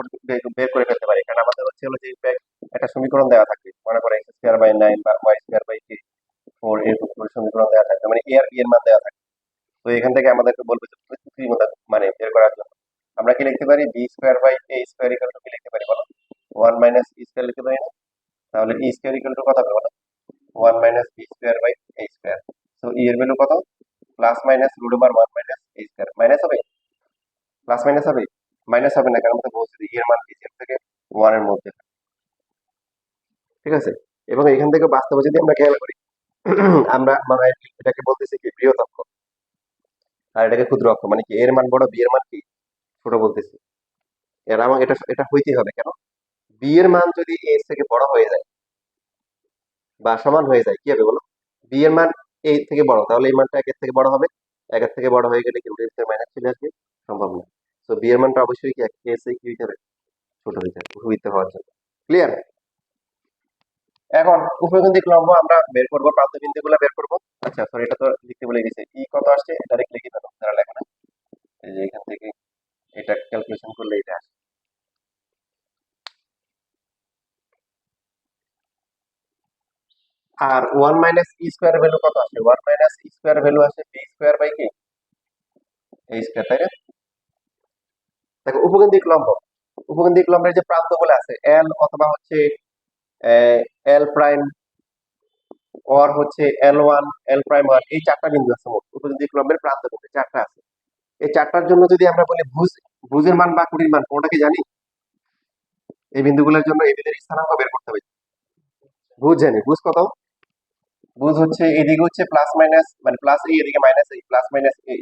Speaker 1: করে ফেলতে পারি, কারণ আমাদের হচ্ছে হলো যে একটা সমীকরণ দেওয়া থাকবে, মনে করে এক্স স্কোয়ার বাই নাইন বা ওয়াই স্কোয়ার বাই ফোর, এরকম করে সমীকরণ দেওয়া থাকবে, মানে এ আর বি এর মান দেওয়া থাকবে। তো এখান থেকে আমাদেরকে বলবে যে কৃত্রিমতা মানে বের করার জন্য আমরা কি লিখতে পারি? B square by A square equal to কি লিখতে পারি বলো? ওয়ান মাইনাস ই স্কোয়ার লিখতে পারি না? তাহলে ই স্কোয়ার ইকুয়াল টু কত হবে বলো? One minus B square by A square. তো ই এর ভ্যালু কত? Plus minus root over one minus A square. Minus হবে? প্লাস মাইনাস হবে? মাইনাস হবে না, কারণ আমরা বলছি যে ই এর মান কি থেকে ওয়ান এর মধ্যে। ঠিক আছে। এবং এখান থেকে বাস্তবে যদি আমরা খেয়াল করি, আমরা মানে এটাকে বলতেছি কি বৃহৎ অক্ষ, আর এটাকে ক্ষুদ্র অক্ষ, মানে কি এর মান বড়, বি এর মান কি ছোট বলতেছি। এর এবং এটা এটা হইতেই হবে, কেন? বি এর মান যদি এ এর থেকে বড় হয়ে যায় বা সমান হয়ে যায়, কি হবে বলো? বি এর মান এ থেকে বড়, তাহলে এই মানটা একের থেকে বড় হবে। একের থেকে বড় হয়ে গেলে কি রুটের ভিতরে মাইনাস চলে আসবে? সম্ভব না। তো বি এর মানটা অবশ্যই কি এ এর থেকে কি হইতে হবে? ছোট হইতে হবে উপবৃত্ত হওয়ার জন্য। ক্লিয়ার? এখন উপকেন্দ্রিক লম্ব আমরা বের করবো, প্রান্ত বিন্দুগুলো বের করবো। আচ্ছা সরি, এটা তো লিখতে বলে গেছে, ই কত আসছে ডাইরেক্ট লিখে ফেলো, তারা লেখা না। এই যে এখান থেকে এটা ক্যালকুলেশন করলে এটা আসে। আর one minus E square value কত আসে? One minus E square value আসে বি স্কোয়ার বাই কি এ স্কোয়ার, তাই না? দেখো উপকেন্দ্রিক লম্ব, উপকেন্দ্রিক লম্বের যে প্রান্তগুলো আছে এল অথবা হচ্ছে এল প্রাইম, ওর হচ্ছে এল ওয়ান, এল প্রাইম ওয়ান, এই চারটা বিন্দু আছে মোট উপকেন্দ্রিক লম্বের প্রান্ত বিন্দু চারটা আছে। এই চারটার জন্য যদি আমরা বলি ভুজ, ভুজের মান বা কুড়ির মান কোনটা কি জানি? এই বিন্দুগুলোর জন্য এই বিন্দুর স্থানাঙ্ক বের করতে হবে। ভুজ জানি, ভুজ কত? ভুজ হচ্ছে এদিকে হচ্ছে প্লাস মাইনাস, মানে প্লাস এই, এদিকে মাইনাস এই, প্লাস মাইনাস এই,